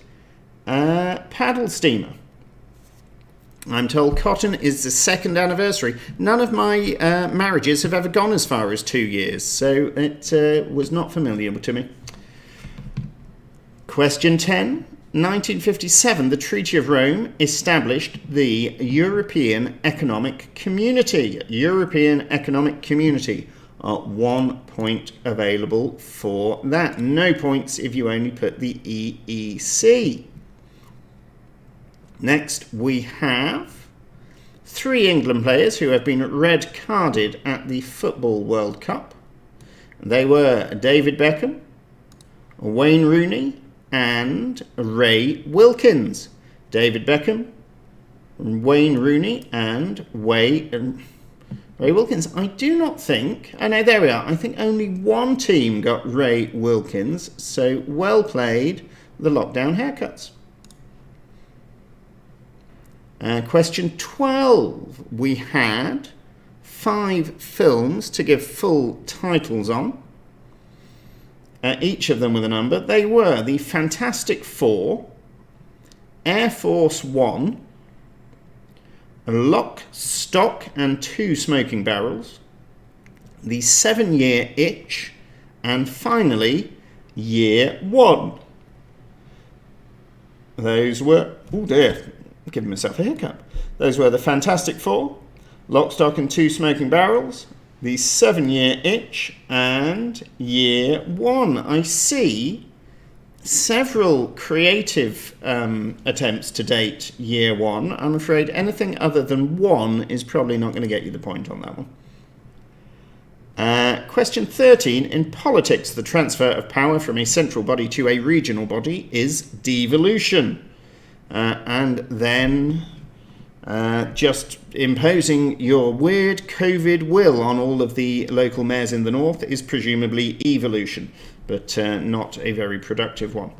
paddle steamer. I'm told cotton is the 2nd anniversary. None of my marriages have ever gone as far as 2 years, so it was not familiar to me. Question 10. 1957, the Treaty of Rome established the European Economic Community. European Economic Community. 1 point available for that. No points if you only put the EEC. Next, we have 3 England players who have been red carded at the Football World Cup. They were David Beckham, Wayne Rooney, and Ray Wilkins. David Beckham, Wayne Rooney, and Ray Wilkins. I do not think... Oh no, there we are. I think only one team got Ray Wilkins, so well played, the lockdown haircuts. Question 12. We had 5 films to give full titles on. Each of them with a number. They were the Fantastic Four, Air Force One, Lock, Stock and Two Smoking Barrels, The 7-Year Itch, and finally, Year One. Those were... Oh dear, I'm giving myself a hiccup. Those were the Fantastic Four, Lock, Stock and Two Smoking Barrels, The 7-Year Itch, and Year One. I see several creative attempts to date Year One. I'm afraid anything other than one is probably not going to get you the point on that one. Question 13. In politics, the transfer of power from a central body to a regional body is devolution. And then... just imposing your weird COVID will on all of the local mayors in the north is presumably evolution, but not a very productive one.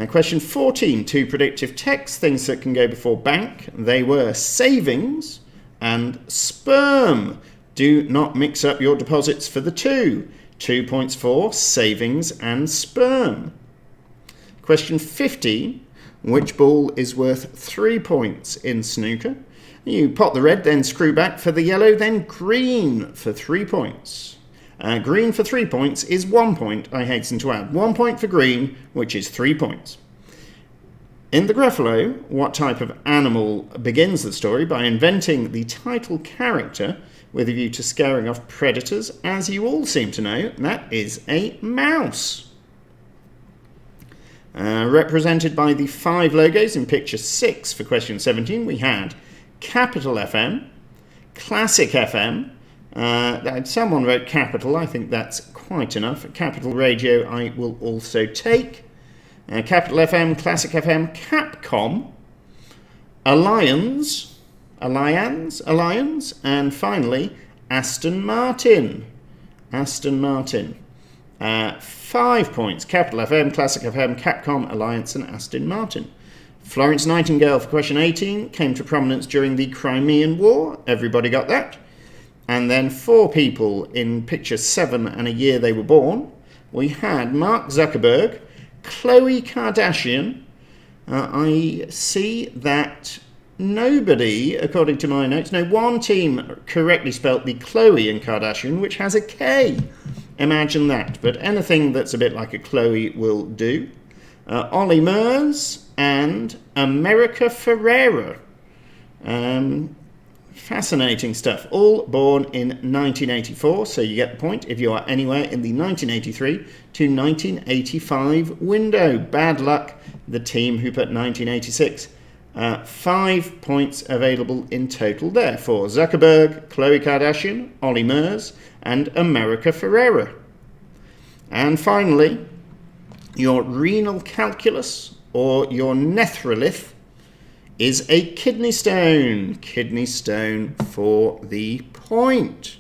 Question 14, 2 predictive texts, things that can go before bank. They were savings and sperm. Do not mix up your deposits for the 2. 2 points for savings and sperm. Question 15. Which ball is worth 3 points in snooker? You pot the red, then screw back for the yellow, then green for 3 points. Green for 3 points is 1 point, I hasten to add. 1 point for green, which is 3 points. In the Gruffalo, what type of animal begins the story by inventing the title character with a view to scaring off predators? As you all seem to know, that is a mouse. Represented by the 5 logos in picture 6 for question 17, we had Capital FM, Classic FM, someone wrote Capital, I think that's quite enough. Capital Radio I will also take. Capital FM, Classic FM, Capcom, Alliance, and finally Aston Martin. 5 points. Capital FM, Classic FM, Capcom, Alliance and Aston Martin. Florence Nightingale for question 18 came to prominence during the Crimean War. Everybody got that. And then 4 people in picture 7 and a year they were born. We had Mark Zuckerberg, Khloe Kardashian. I see that nobody, according to my notes, one team correctly spelt the Khloe in Kardashian, which has a K. Imagine that, but anything that's a bit like a Chloe will do. Ollie Murs and America Ferrera. Fascinating stuff. All born in 1984, so you get the point if you are anywhere in the 1983 to 1985 window. Bad luck, the team who put 1986. 5 points available in total there for Zuckerberg, Khloe Kardashian, Ollie Murs, and America Ferrera. And finally, your renal calculus or your nephrolith is a kidney stone. Kidney stone for the point.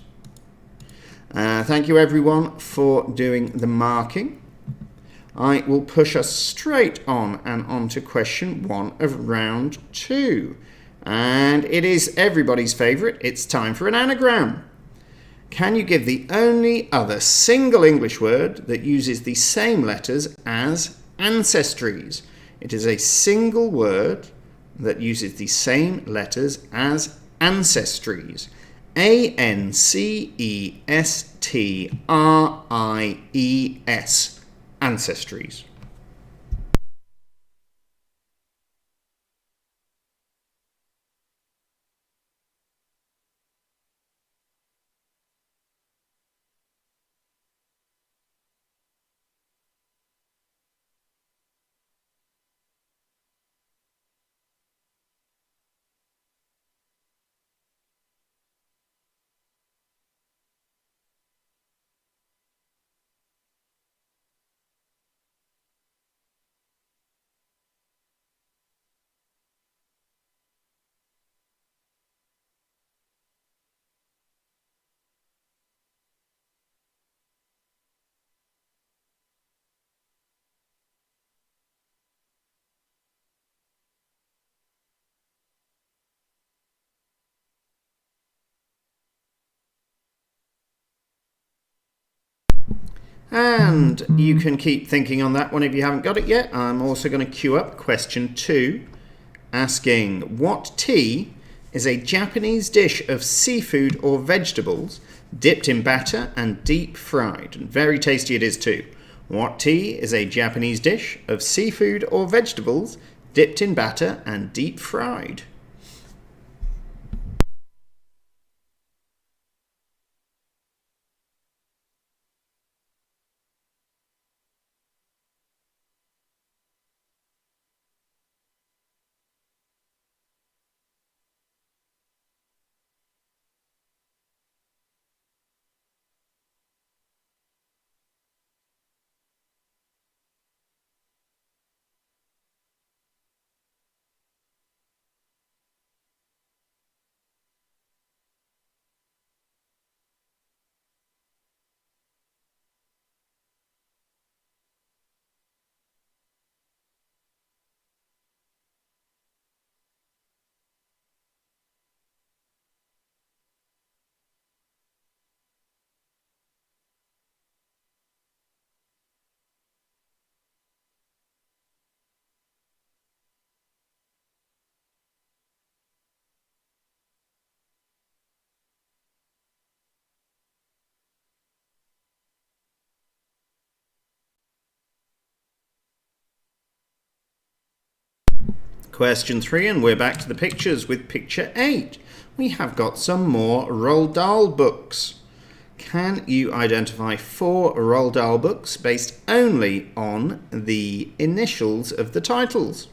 Thank you everyone for doing the marking. I will push us straight on and on to question 1 of round 2. And it is everybody's favourite. It's time for an anagram. Can you give the only other single English word that uses the same letters as ancestries? It is a single word that uses the same letters as ancestries. ancestries. Ancestries. And you can keep thinking on that one if you haven't got it yet. I'm also going to queue up question 2, asking what tea is a Japanese dish of seafood or vegetables dipped in batter and deep fried. And very tasty it is too. What tea is a Japanese dish of seafood or vegetables dipped in batter and deep fried? Question 3, and we're back to the pictures with picture 8. We have got some more Roald Dahl books. Can you identify 4 Roald Dahl books based only on the initials of the titles?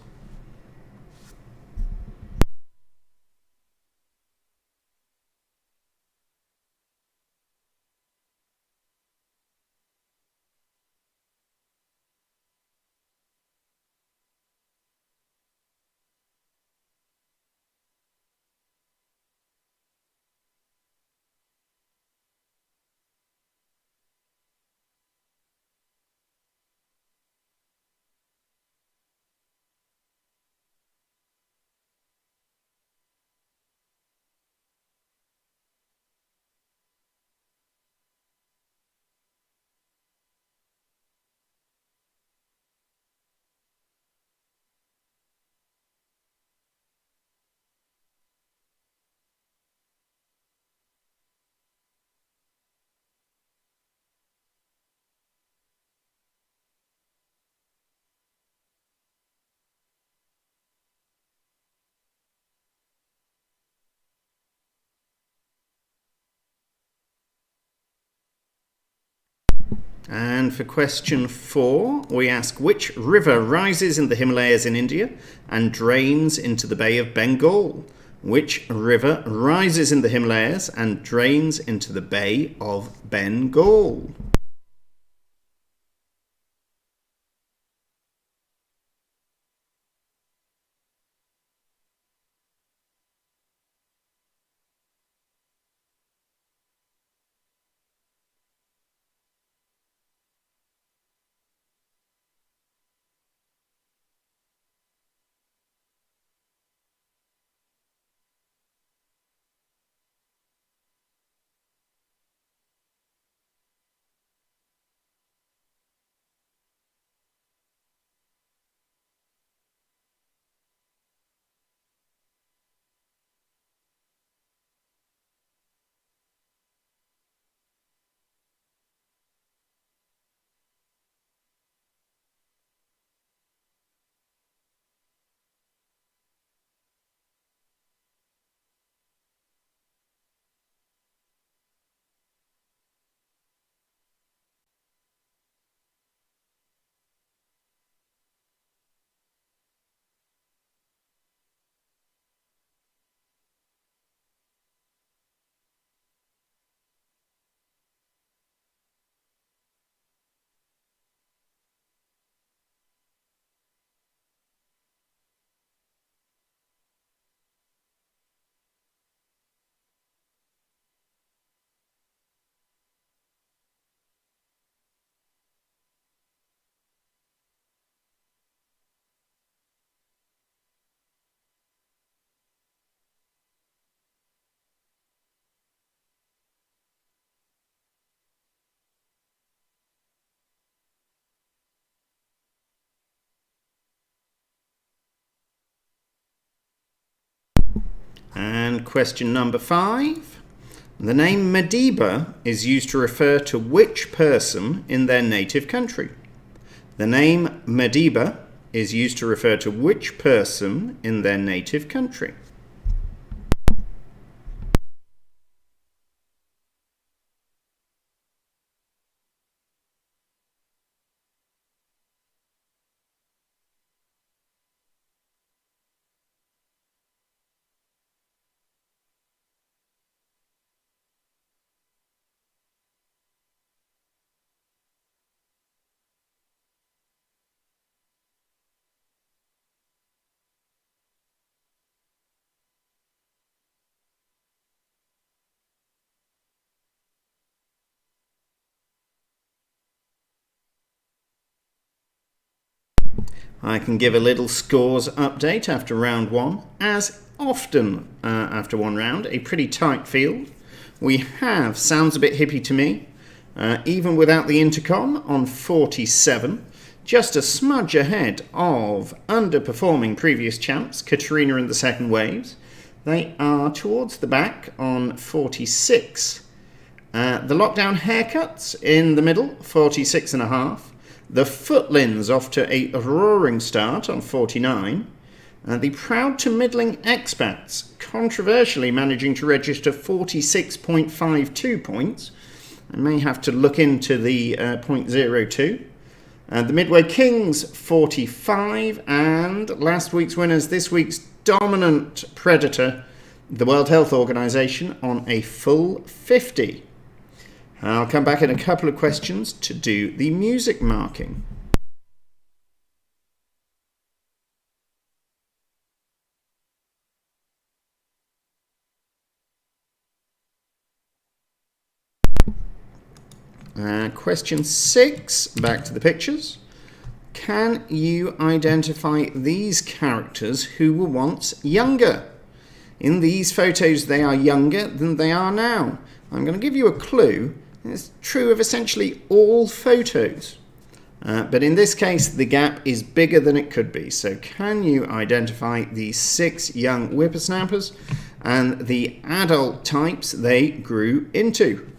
And for question 4, we ask which river rises in the Himalayas in India and drains into the Bay of Bengal? Which river rises in the Himalayas and drains into the Bay of Bengal? And question number 5. The name Madiba is used to refer to which person in their native country? The name Madiba is used to refer to which person in their native country? I can give a little scores update after round 1. As often after one round, a pretty tight field. We have, sounds a bit hippie to me, even without the intercom, on 47. Just a smudge ahead of underperforming previous champs, Katrina and the Second Waves. They are towards the back on 46. The lockdown haircuts in the middle, 46.5. The Footlins off to a roaring start on 49. The proud to middling expats controversially managing to register 46.52 points. I may have to look into the .02. The Midway Kings 45, and last week's winners, this week's dominant predator, the World Health Organization, on a full 50. I'll come back in a couple of questions to do the music marking. Question 6, back to the pictures. Can you identify these characters who were once younger? In these photos, they are younger than they are now. I'm going to give you a clue. It's true of essentially all photos. But in this case, the gap is bigger than it could be. So can you identify the 6 young whippersnappers and the adult types they grew into?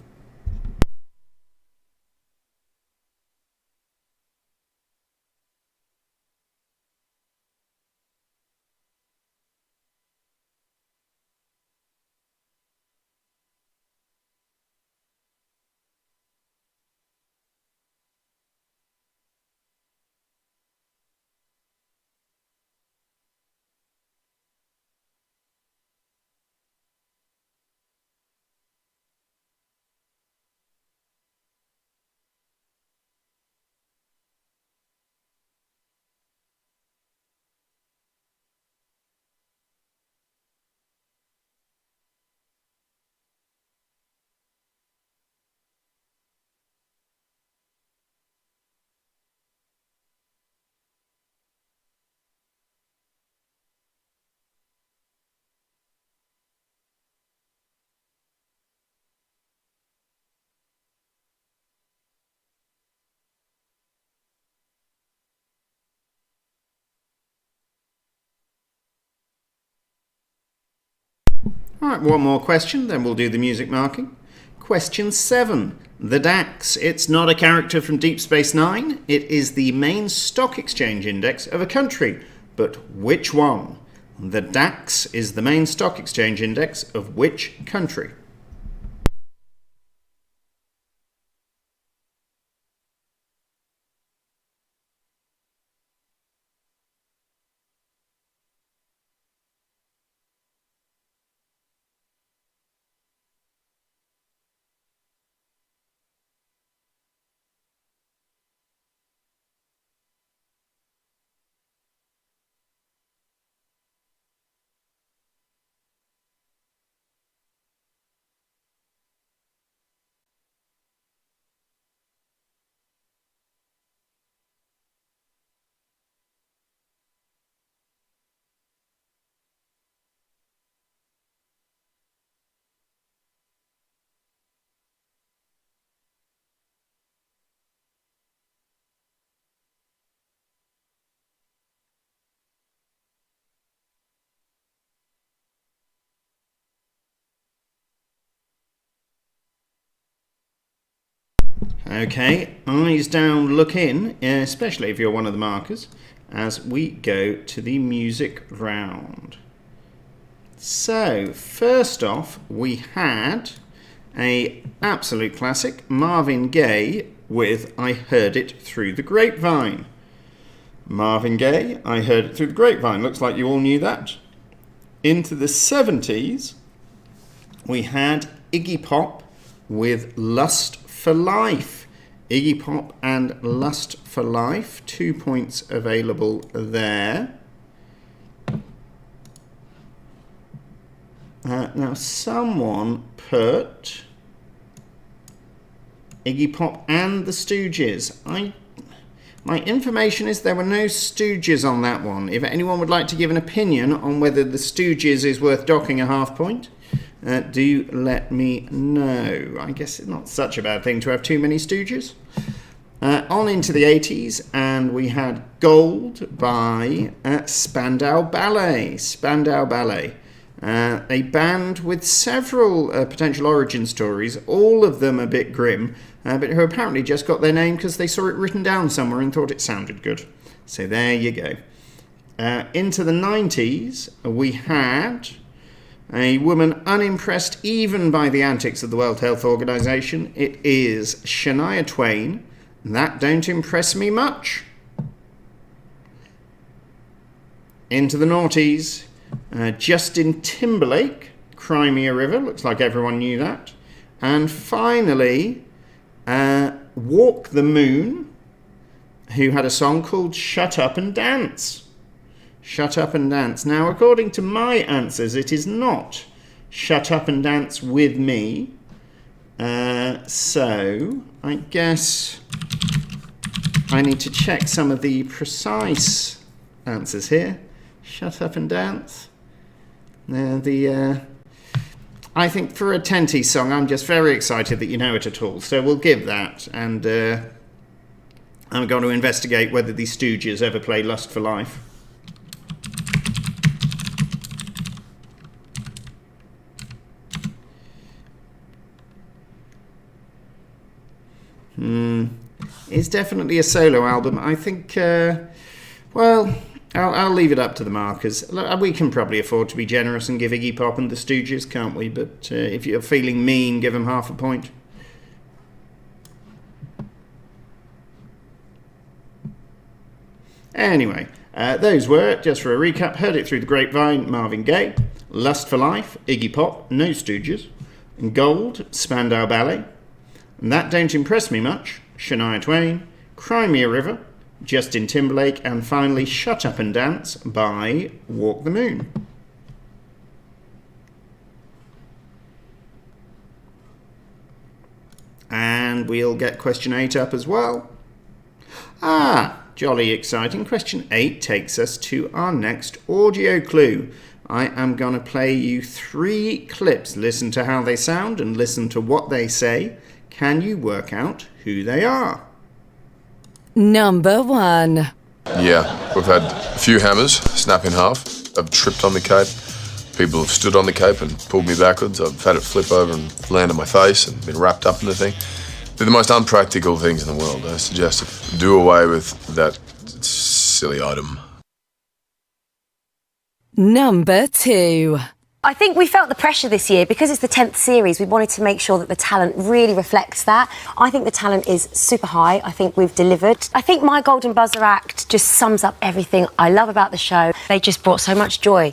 Alright, one more question, then we'll do the music marking. Question 7. The DAX. It's not a character from Deep Space Nine. It is the main stock exchange index of a country. But which one? The DAX is the main stock exchange index of which country? Okay, eyes down, look in, especially if you're one of the markers, as we go to the music round. So, first off, we had a absolute classic, Marvin Gaye with I Heard It Through the Grapevine. Marvin Gaye, I Heard It Through the Grapevine. Looks like you all knew that. Into the 70s, we had Iggy Pop with Lust for Life. Iggy Pop and Lust for Life. 2 points available there. Now, someone put Iggy Pop and the Stooges. My information is there were no Stooges on that one. If anyone would like to give an opinion on whether the Stooges is worth docking a half point, do let me know. I guess it's not such a bad thing to have too many Stooges. On into the 80s, and we had Gold by Spandau Ballet. Spandau Ballet. A band with several potential origin stories, all of them a bit grim, but who apparently just got their name because they saw it written down somewhere and thought it sounded good. So there you go. Into the 90s, we had a woman unimpressed even by the antics of the World Health Organization. It is Shania Twain. That don't impress me much. Into the noughties. Justin Timberlake, Crimea River, looks like everyone knew that. And finally, Walk the Moon, who had a song called Shut Up and Dance. Shut Up and Dance. Now, according to my answers, it is not Shut Up and Dance with Me. So, I guess I need to check some of the precise answers here. Shut Up and Dance. I think for a Tenty song, I'm just very excited that you know it at all. So we'll give that. And I'm going to investigate whether the Stooges ever played Lust for Life. It's definitely a solo album. I think, well, I'll leave it up to the markers. We can probably afford to be generous and give Iggy Pop and the Stooges, can't we? But if you're feeling mean, give them half a point. Anyway, those were, just for a recap, Heard It Through the Grapevine, Marvin Gaye, Lust for Life, Iggy Pop, No Stooges, Gold, Spandau Ballet, and That Don't Impress Me Much, Shania Twain, Crimea River, Justin Timberlake, and finally Shut Up and Dance by Walk the Moon. And we'll get question 8 up as well. Jolly exciting. Question 8 takes us to our next audio clue. I am going to play you 3 clips. Listen to how they sound and listen to what they say. Can you work out who they are? Number 1. Yeah, we've had a few hammers snap in half. I've tripped on the cape. People have stood on the cape and pulled me backwards. I've had it flip over and land on my face and been wrapped up in the thing. They're the most unpractical things in the world. I suggest to do away with that silly item. Number 2. I think we felt the pressure this year because it's the 10th series. We wanted to make sure that the talent really reflects that. I think the talent is super high. I think we've delivered. I think my Golden Buzzer act just sums up everything I love about the show. They just brought so much joy.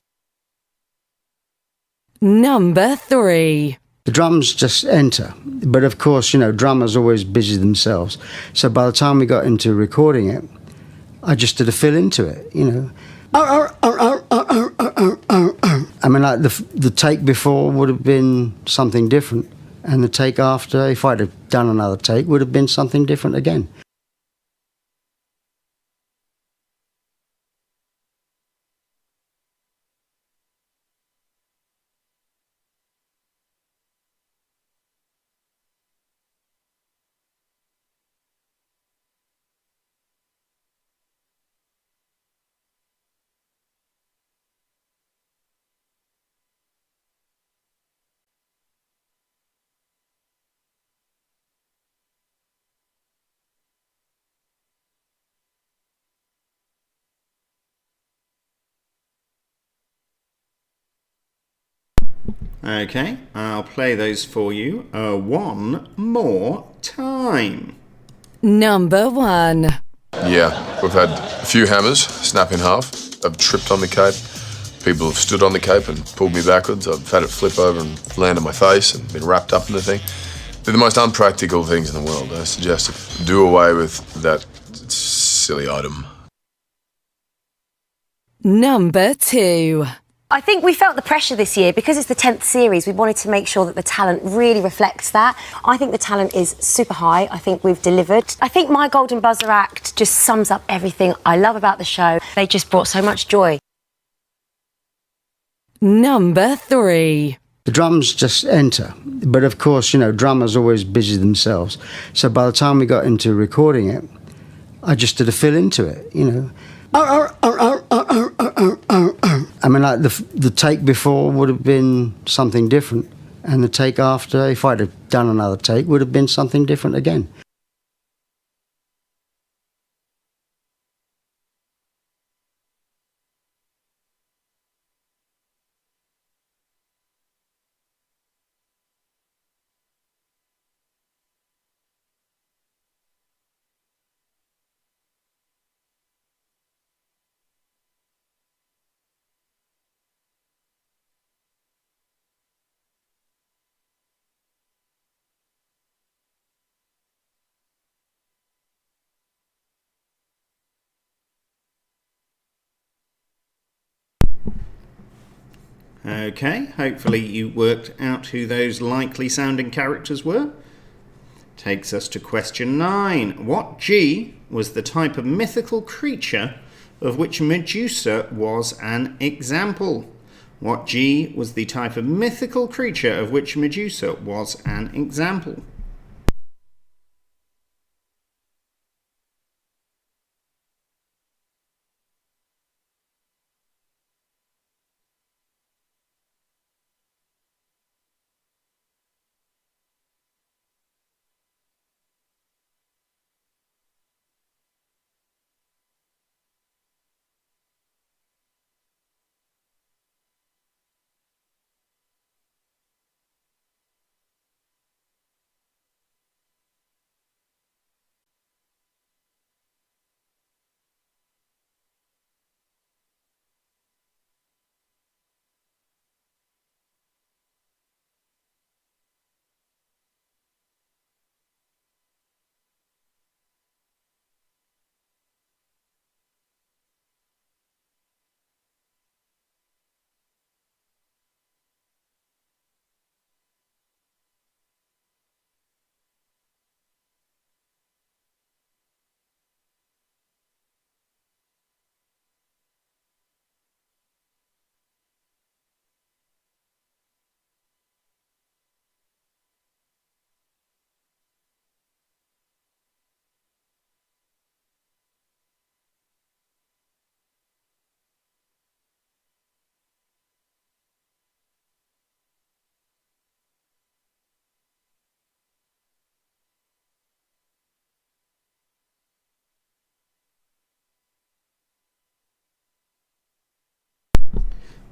Number 3. The drums just enter. But of course, you know, drummers always busy themselves. So by the time we got into recording it, I just did a fill into it, you know. I mean, like the take before would have been something different, and the take after, if I'd have done another take, would have been something different again. Okay, I'll play those for you one more time. Number 1. Yeah, we've had a few hammers snap in half. I've tripped on the cape. People have stood on the cape and pulled me backwards. I've had it flip over and land on my face and been wrapped up in the thing. They're the most unpractical things in the world. I suggest to do away with that silly item. Number 2. I think we felt the pressure this year because it's the 10th series. We wanted to make sure that the talent really reflects that. I think the talent is super high. I think we've delivered. I think My Golden Buzzer act just sums up everything I love about the show. They just brought so much joy. Number 3. The drums just enter. But of course, drummers always busy themselves. So by the time we got into recording it, I just did a fill into it. I mean, like the take before would have been something different, and the take after, if I'd have done another take, would have been something different again. Okay, hopefully you worked out who those likely sounding characters were. Takes us to question 9. What G was the type of mythical creature of which Medusa was an example? What G was the type of mythical creature of which Medusa was an example?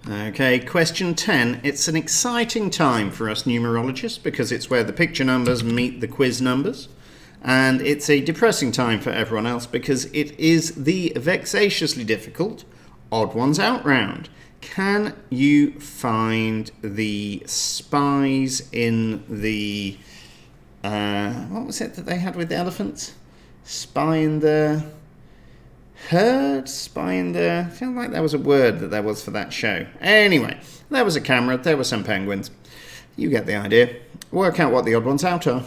Okay, question 10. It's an exciting time for us numerologists because it's where the picture numbers meet the quiz numbers. And it's a depressing time for everyone else because it is the vexatiously difficult odd ones out round. Can you find the spies in the... what was it that they had with the elephants? Spy in the... herd? Spy in the... I feel like there was a word that there was for that show. Anyway, there was a camera, there were some penguins. You get the idea. Work out what the odd ones out are.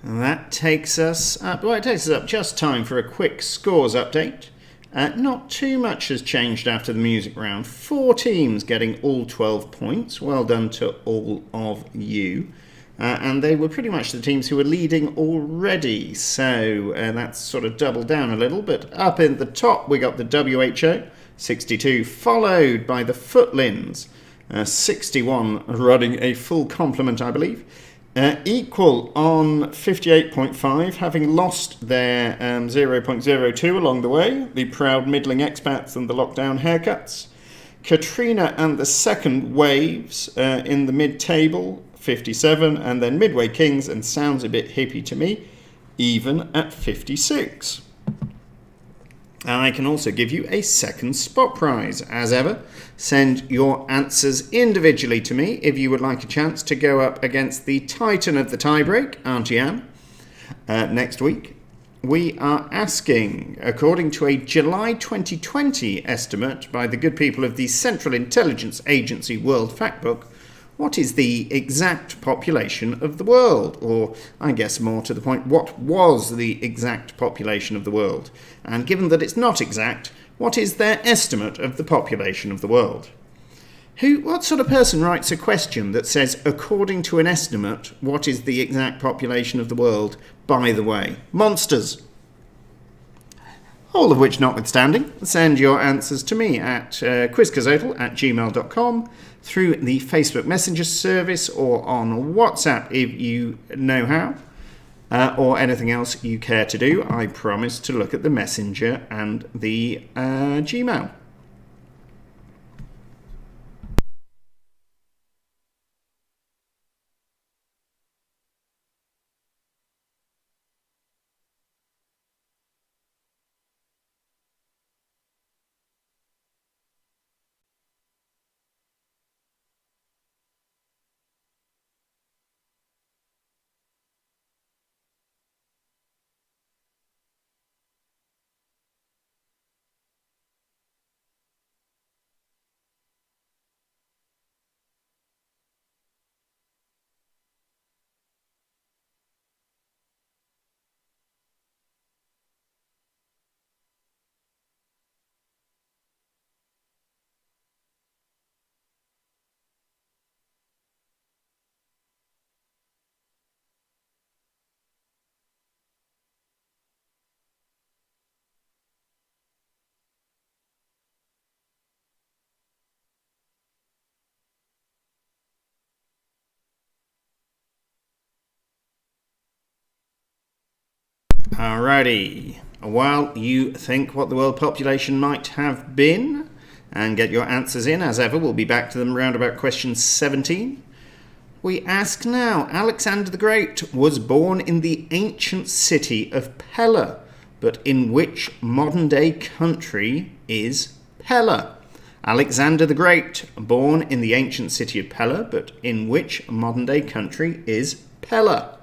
And that takes us up. Well, it takes us up just time for a quick scores update. Not too much has changed after the music round. 4 teams getting all 12 points. Well done to all of you. And they were pretty much the teams who were leading already. So that's sort of doubled down a little. But up in the top, we got the WHO, 62, followed by the Footlins, 61, running a full complement, I believe. Equal on 58.5, having lost their 0.02 along the way, the proud middling expats and the lockdown haircuts. Katrina and the second waves in the mid-table, 57, and then Midway Kings, and sounds a bit hippie to me, even at 56. And I can also give you a second spot prize. As ever, send your answers individually to me if you would like a chance to go up against the titan of the tiebreak, Auntie Anne, next week. We are asking, according to a July 2020 estimate by the good people of the Central Intelligence Agency World Factbook, what is the exact population of the world? Or, I guess more to the point, what was the exact population of the world? And given that it's not exact, what is their estimate of the population of the world? What sort of person writes a question that says, according to an estimate, what is the exact population of the world, by the way? Monsters. All of which notwithstanding, send your answers to me at quizcazoatl@gmail.com, through the Facebook Messenger service, or on WhatsApp if you know how, or anything else you care to do. I promise to look at the Messenger and the Gmail. Alrighty, while you think what the world population might have been and get your answers in, as ever, we'll be back to them round about question 17. We ask now, Alexander the Great was born in the ancient city of Pella, but in which modern-day country is Pella? Alexander the Great, born in the ancient city of Pella, but in which modern-day country is Pella?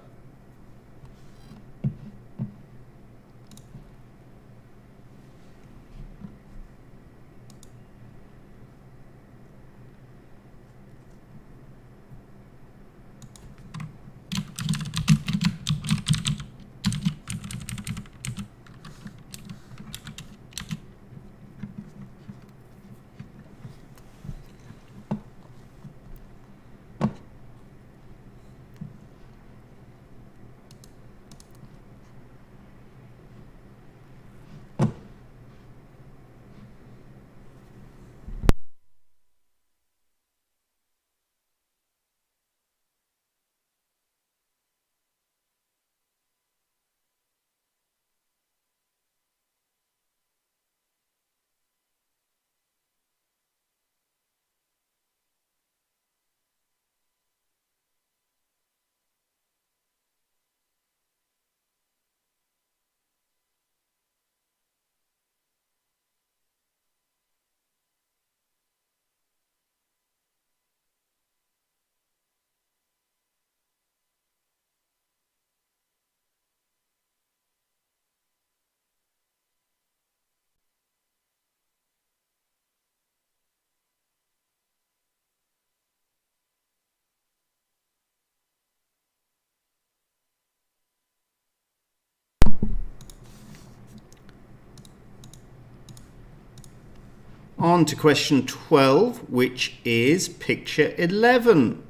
On to question 12, which is picture 11.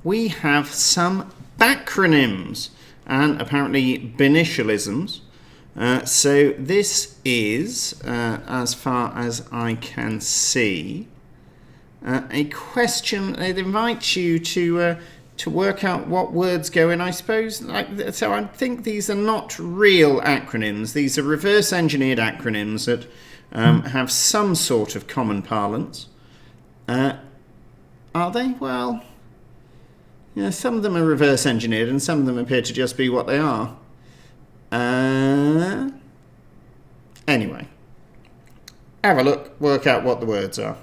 We have some backronyms and apparently binitialisms. So this is, as far as I can see, a question that invites you to work out what words go in, I suppose. So I think these are not real acronyms. These are reverse engineered acronyms that have some sort of common parlance. Are they? Well, yeah, some of them are reverse engineered and some of them appear to just be what they are. Anyway, have a look, work out what the words are.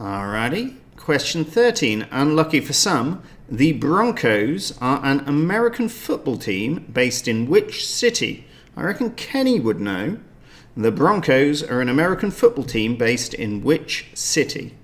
Alrighty, question 13. Unlucky for some, the Broncos are an American football team based in which city? I reckon Kenny would know. The Broncos are an American football team based in which city?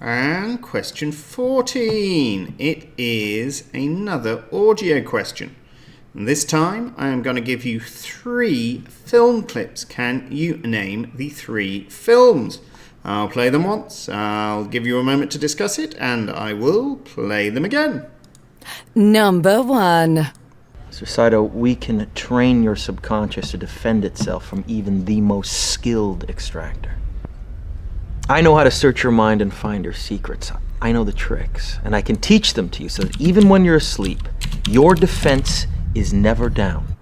And question 14. It is another audio question. And this time I am going to give you 3 film clips. Can you name the 3 films? I'll play them once, I'll give you a moment to discuss it, and I will play them again. Number 1. Sir Saito, we can train your subconscious to defend itself from even the most skilled extractor. I know how to search your mind and find your secrets. I know the tricks, and I can teach them to you so that even when you're asleep, your defense is never down.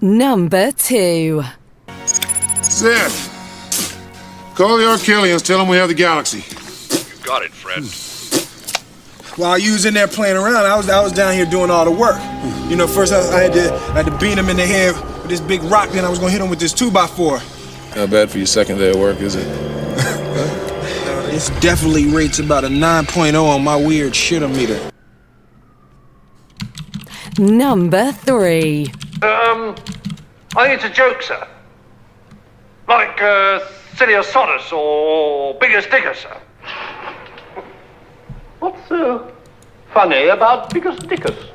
Number 2. Zed, call the Archelians, tell them we have the galaxy. You got it, Fred. While you was in there playing around, I was down here doing all the work. You know, first I had to beat him in the head with this big rock, then I was gonna hit him with this 2x4. Not bad for your second day of work, is it? This definitely rates about a 9.0 on my weird shit-o-meter. Number 3. I think it's a joke, sir. Like, Sillier Sodus or Bigger Sticker, sir. What's funny about Bigger Stickers?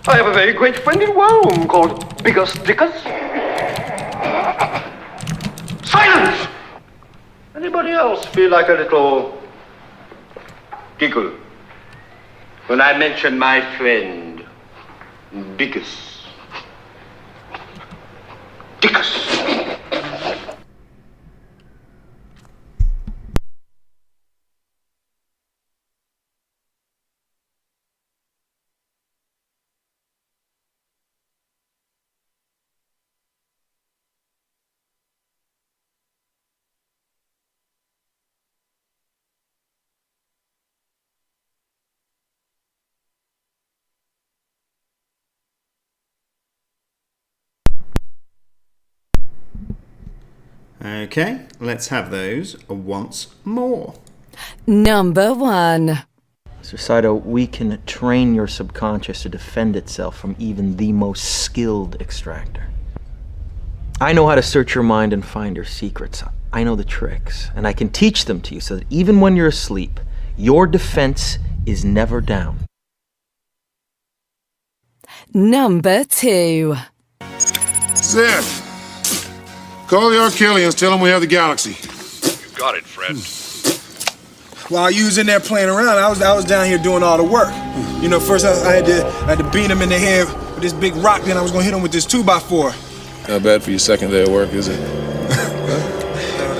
I have a very great friend in Rome called Bigger Stickers. Anybody else feel like a little giggle when I mention my friend Dickus? Dickus. Okay, let's have those once more. Number 1. Mr. Saito, we can train your subconscious to defend itself from even the most skilled extractor. I know how to search your mind and find your secrets. I know the tricks, and I can teach them to you so that even when you're asleep, your defense is never down. Number 2. Zeth, call the Archelians, tell them we have the galaxy. You got it, Fred. While you was in there playing around, I was down here doing all the work. You know, first I had to beat him in the head with this big rock, then I was gonna hit him with this 2x4. Not bad for your second day of work, is it?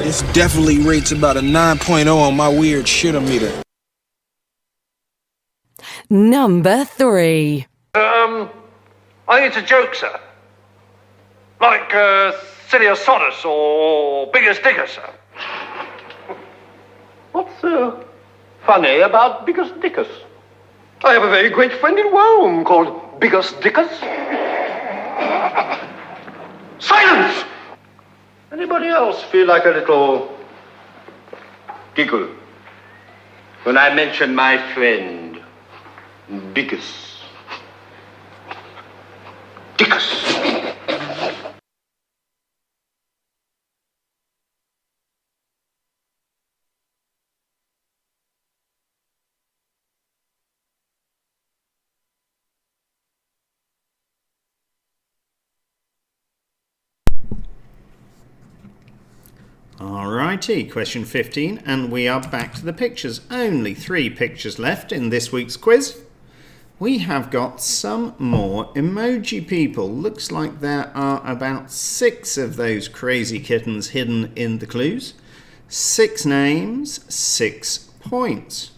This definitely rates about a 9.0 on my weird shitter-meter. Number 3. I think it's a joke, sir. Like, silly as Sodus or big as Dickus, sir. What's, funny about Biggest Dickus? I have a very great friend in Rome called Biggest Dickus. Silence! Anybody else feel like a little giggle when I mention my friend Dickus? Dickus. Alrighty, question 15, and we are back to the pictures. Only 3 pictures left in this week's quiz. We have got some more emoji people. Looks like there are about 6 of those crazy kittens hidden in the clues. 6 names, 6 points.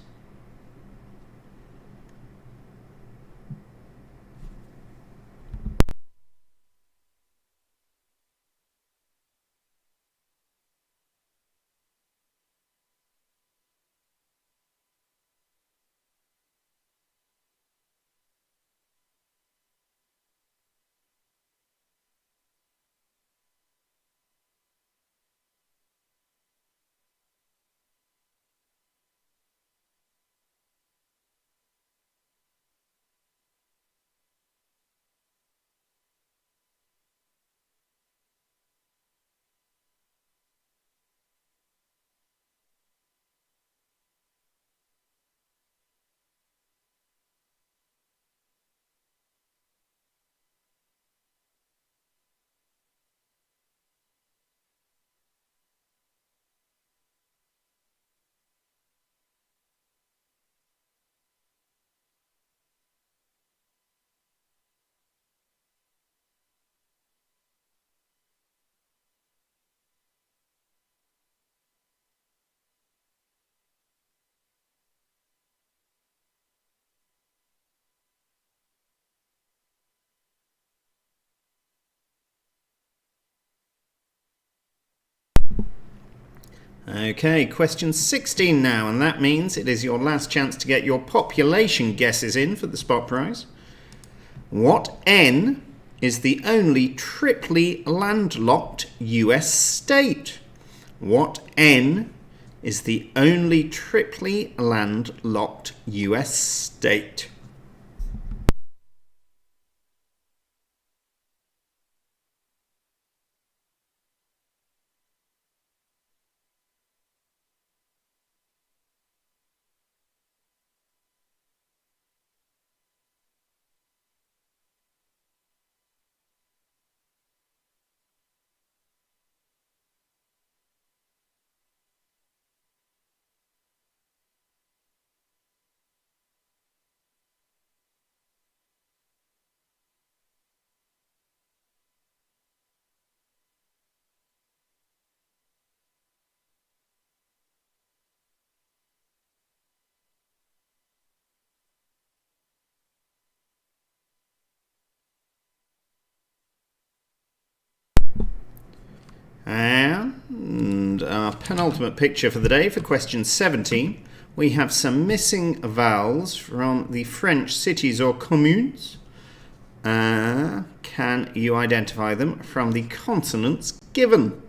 Okay, question 16 now, and that means it is your last chance to get your population guesses in for the spot prize. What N is the only triply landlocked US state? What N is the only triply landlocked US state? penultimate picture for the day for question 17. We have some missing vowels from the French cities or communes. Can you identify them from the consonants given?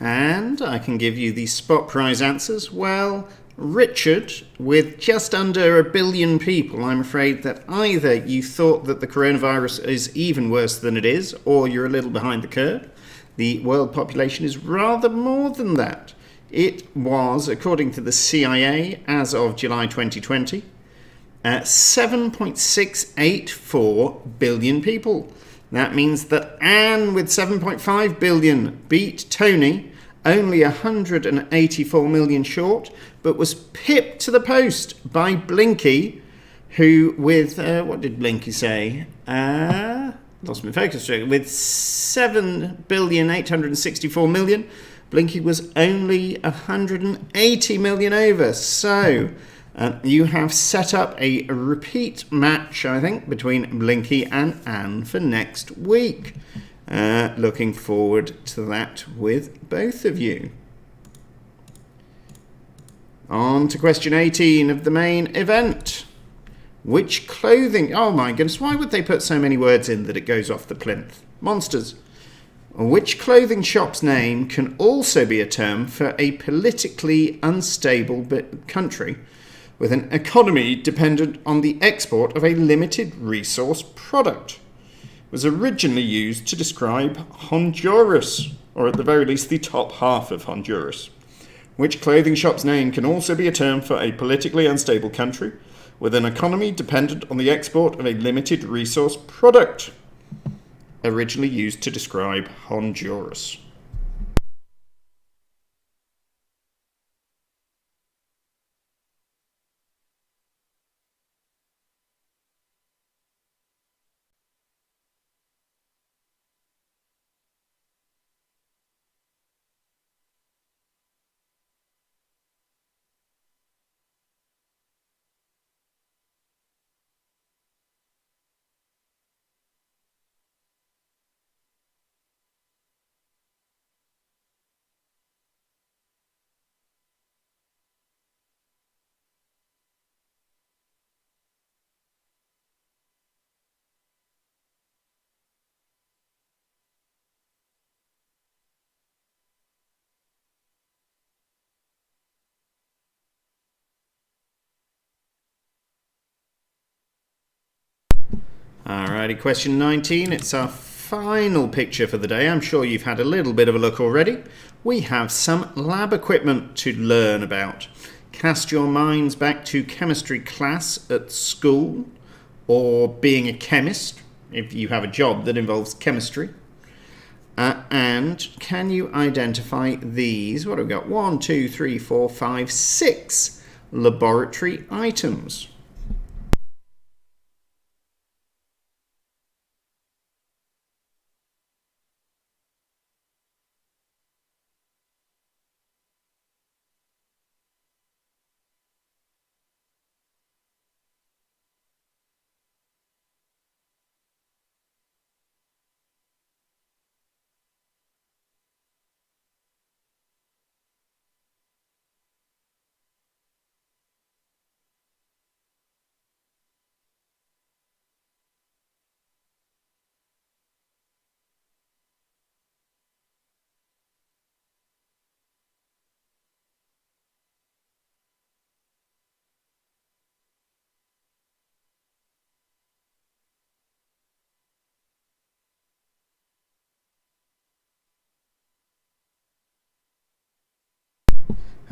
And I can give you the spot prize answers. Well, Richard, with just under 1 billion people, I'm afraid that either you thought that the coronavirus is even worse than it is, or you're a little behind the curve. The world population is rather more than that. It was, according to the CIA, as of July 2020, 7.684 billion people. That means that Anne, with 7.5 billion, beat Tony, only 184 million short, but was pipped to the post by Blinky, who with, what did Blinky say? Lost my focus. With 7.864 billion, Blinky was only 180 million over. So you have set up a repeat match, I think, between Blinky and Anne for next week. Looking forward to that with both of you. On to question 18 of the main event. Which clothing... Oh my goodness, why would they put so many words in that it goes off the plinth? Monsters. Which clothing shop's name can also be a term for a politically unstable country with an economy dependent on the export of a limited resource product? Was originally used to describe Honduras, or at the very least the top half of Honduras. Which clothing shop's name can also be a term for a politically unstable country with an economy dependent on the export of a limited resource product? Originally used to describe Honduras. Alrighty, question 19. It's our final picture for the day. I'm sure you've had a little bit of a look already. We have some lab equipment to learn about. Cast your minds back to chemistry class at school, or being a chemist, if you have a job that involves chemistry. And can you identify these? What have we got? 1, 2, 3, 4, 5, 6 laboratory items.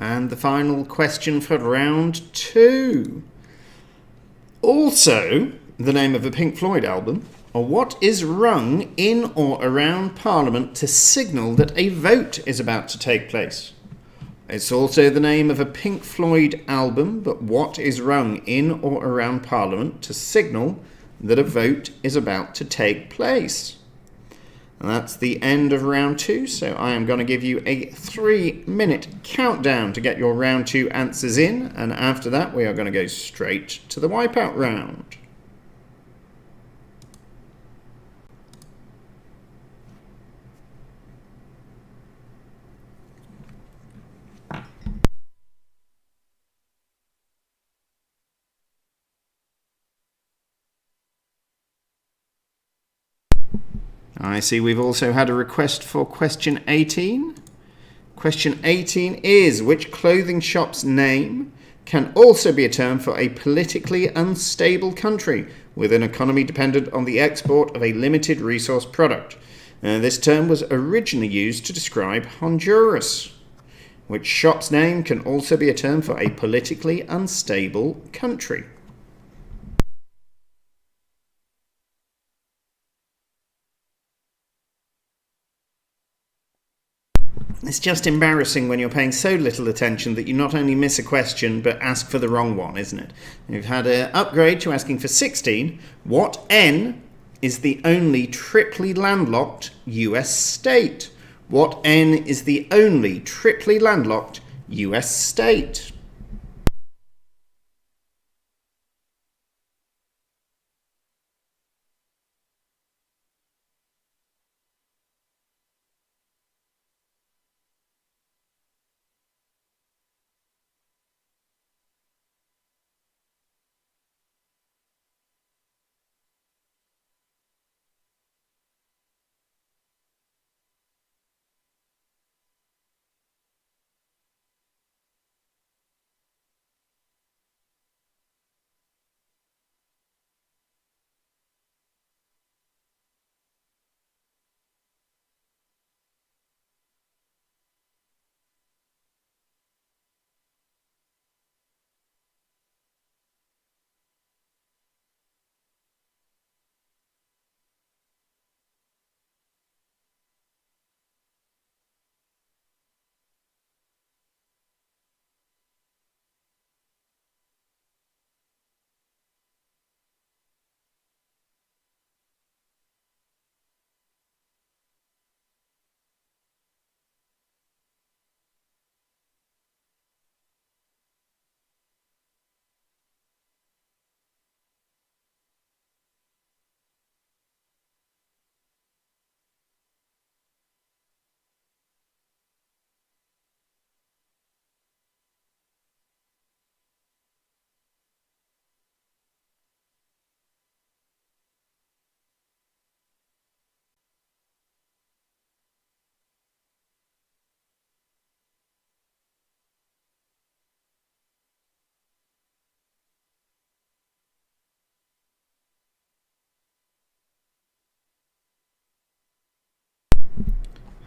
And the final question for round 2. also the name of a Pink Floyd album? Or what is rung in or around Parliament to signal that a vote is about to take place? It's also the name of a Pink Floyd album, but what is rung in or around Parliament to signal that a vote is about to take place? And that's the end of round 2, so I am going to give you a 3-minute countdown to get your round 2 answers in, and after that we are going to go straight to the wipeout round. I see we've also had a request for question 18. Question 18 is, which clothing shop's name can also be a term for a politically unstable country with an economy dependent on the export of a limited resource product? This term was originally used to describe Honduras. Which shop's name can also be a term for a politically unstable country? It's just embarrassing when you're paying so little attention that you not only miss a question but ask for the wrong one, isn't it? We've had an upgrade to asking for 16. What N is the only triply landlocked US state? What N is the only triply landlocked US state?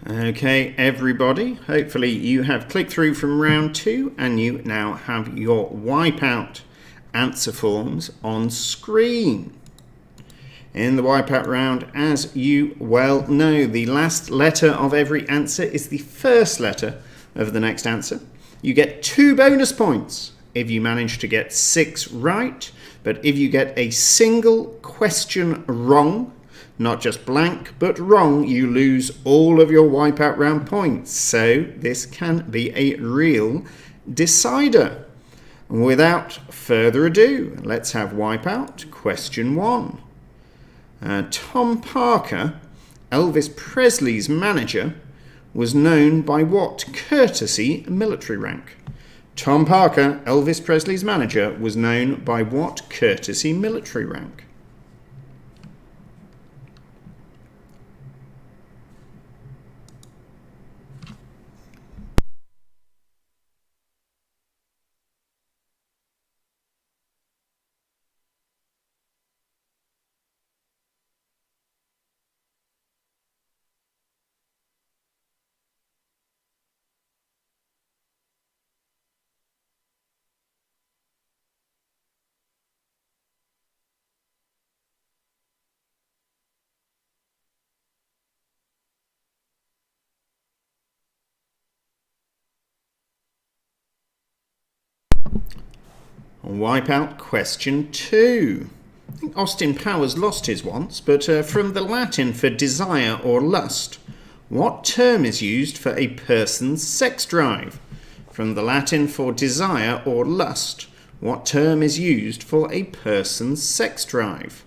Okay, everybody, hopefully you have clicked through from round 2 and you now have your wipeout answer forms on screen. In the wipeout round, as you well know, the last letter of every answer is the first letter of the next answer. You get 2 bonus points if you manage to get 6 right, but if you get a single question wrong, not just blank, but wrong, you lose all of your wipeout round points. So this can be a real decider. Without further ado, let's have wipeout question 1. Tom Parker, Elvis Presley's manager, was known by what courtesy military rank? Tom Parker, Elvis Presley's manager, was known by what courtesy military rank? Wipeout question 2. I think Austin Powers lost his once, but from the Latin for desire or lust, what term is used for a person's sex drive? From the Latin for desire or lust, what term is used for a person's sex drive?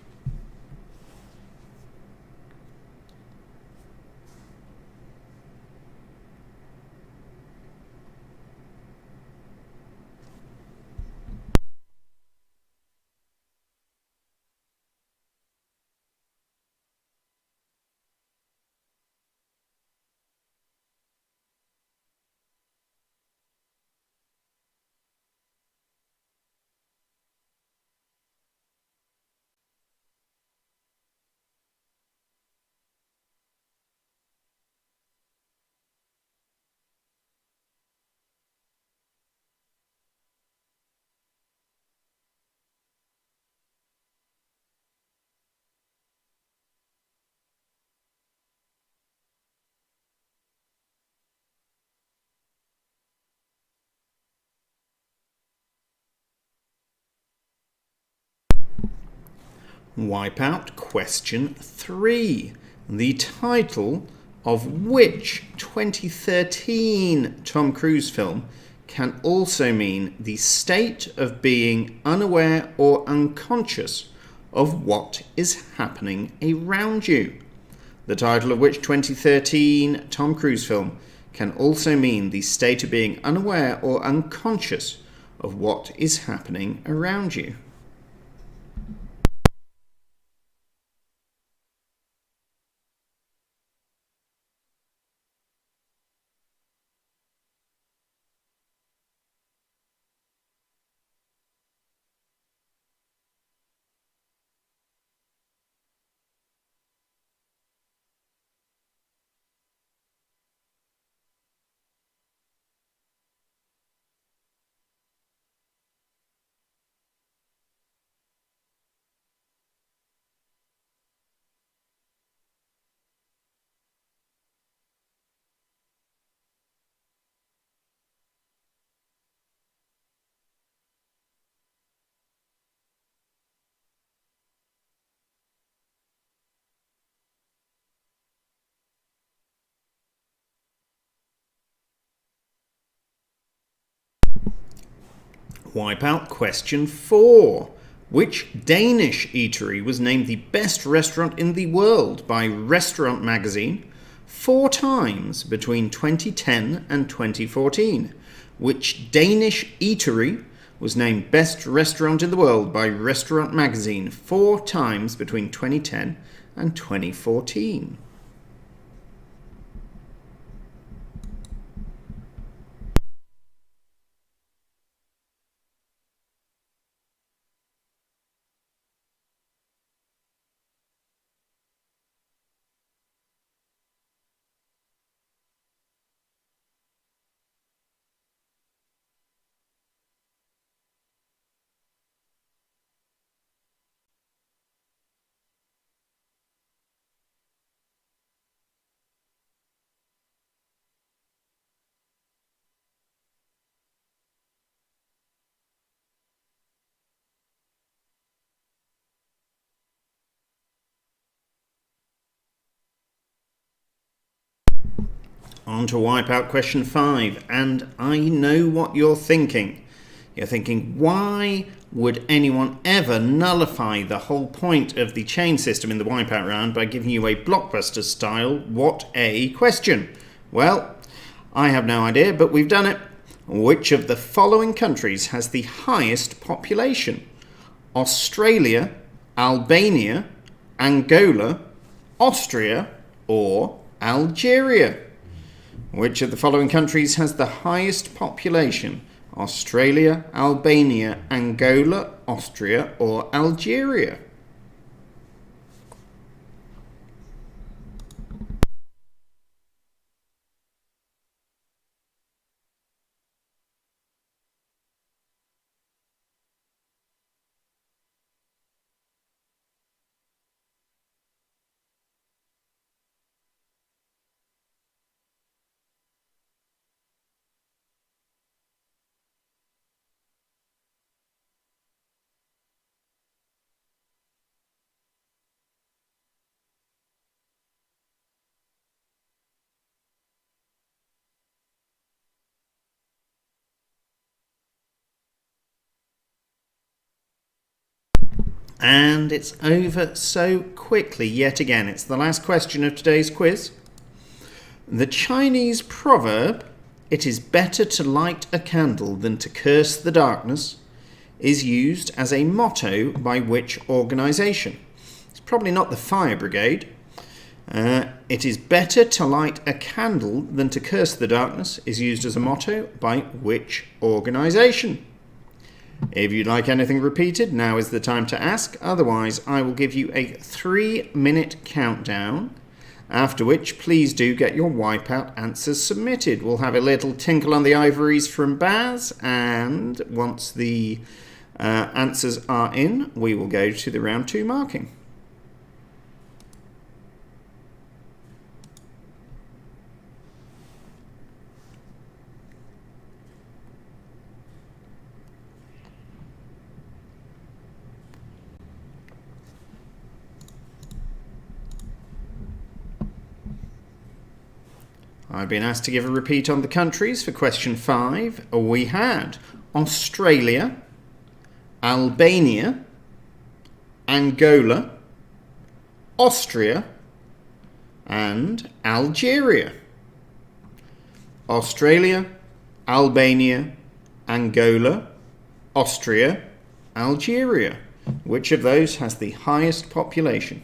Wipeout question 3. The title of which 2013 Tom Cruise film can also mean the state of being unaware or unconscious of what is happening around you? The title of which 2013 Tom Cruise film can also mean the state of being unaware or unconscious of what is happening around you? Wipeout question 4. Which Danish eatery was named the best restaurant in the world by Restaurant Magazine 4 times between 2010 and 2014? Which Danish eatery was named best restaurant in the world by Restaurant Magazine 4 times between 2010 and 2014? On to Wipeout question 5, and I know what you're thinking. You're thinking, why would anyone ever nullify the whole point of the chain system in the Wipeout round by giving you a blockbuster style what a question? Well, I have no idea, but we've done it. Which of the following countries has the highest population? Australia, Albania, Angola, Austria, or Algeria? Which of the following countries has the highest population? Australia, Albania, Angola, Austria, or Algeria? And it's over so quickly yet again. It's the last question of today's quiz. The Chinese proverb, "It is better to light a candle than to curse the darkness," is used as a motto by which organisation? It's probably not the fire brigade. It is better to light a candle than to curse the darkness is used as a motto by which organisation? If you'd like anything repeated, now is the time to ask. Otherwise, I will give you a 3-minute countdown, after which please do get your wipeout answers submitted. We'll have a little tinkle on the ivories from Baz, and once the answers are in, we will go to the round 2 marking. I've been asked to give a repeat on the countries for question 5. We had Australia, Albania, Angola, Austria, and Algeria. Australia, Albania, Angola, Austria, Algeria. Which of those has the highest population?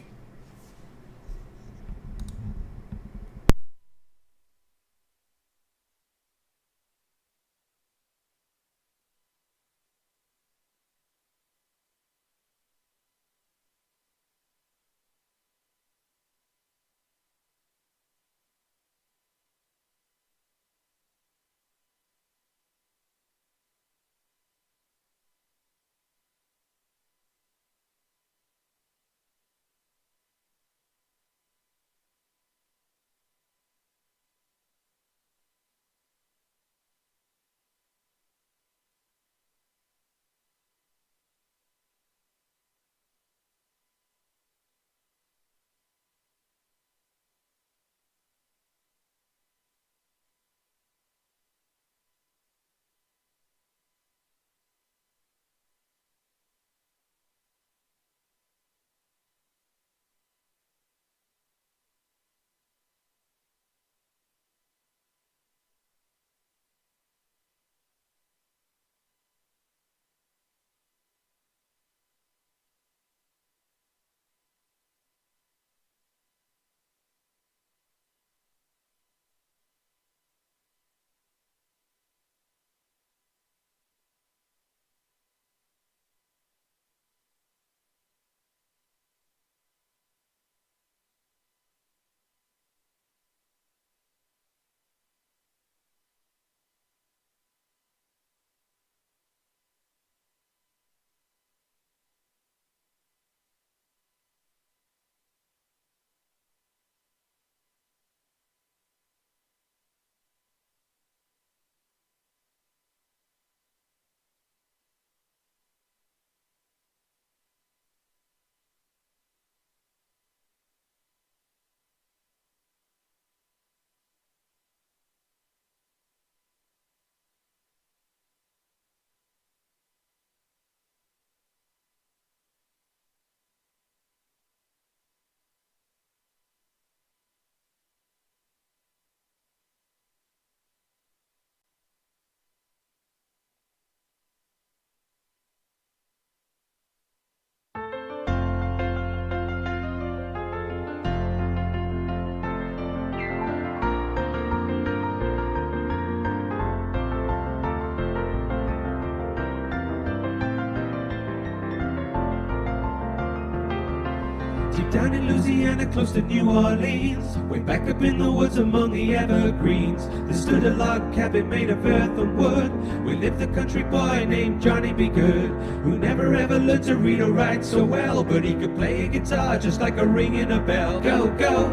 Deep down in Louisiana, close to New Orleans, way back up in the woods among the evergreens, there stood a log cabin made of earth and wood. We lived a country boy named Johnny B. Good, who never ever learned to read or write so well, but he could play a guitar just like a ring in a bell. Go, go,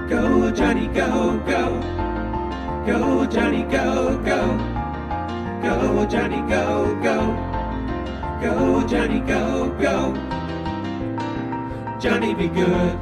go, Johnny, go, go, go, Johnny, go, go, go, Johnny, go, go, go, Johnny, go, go. Johnny be good.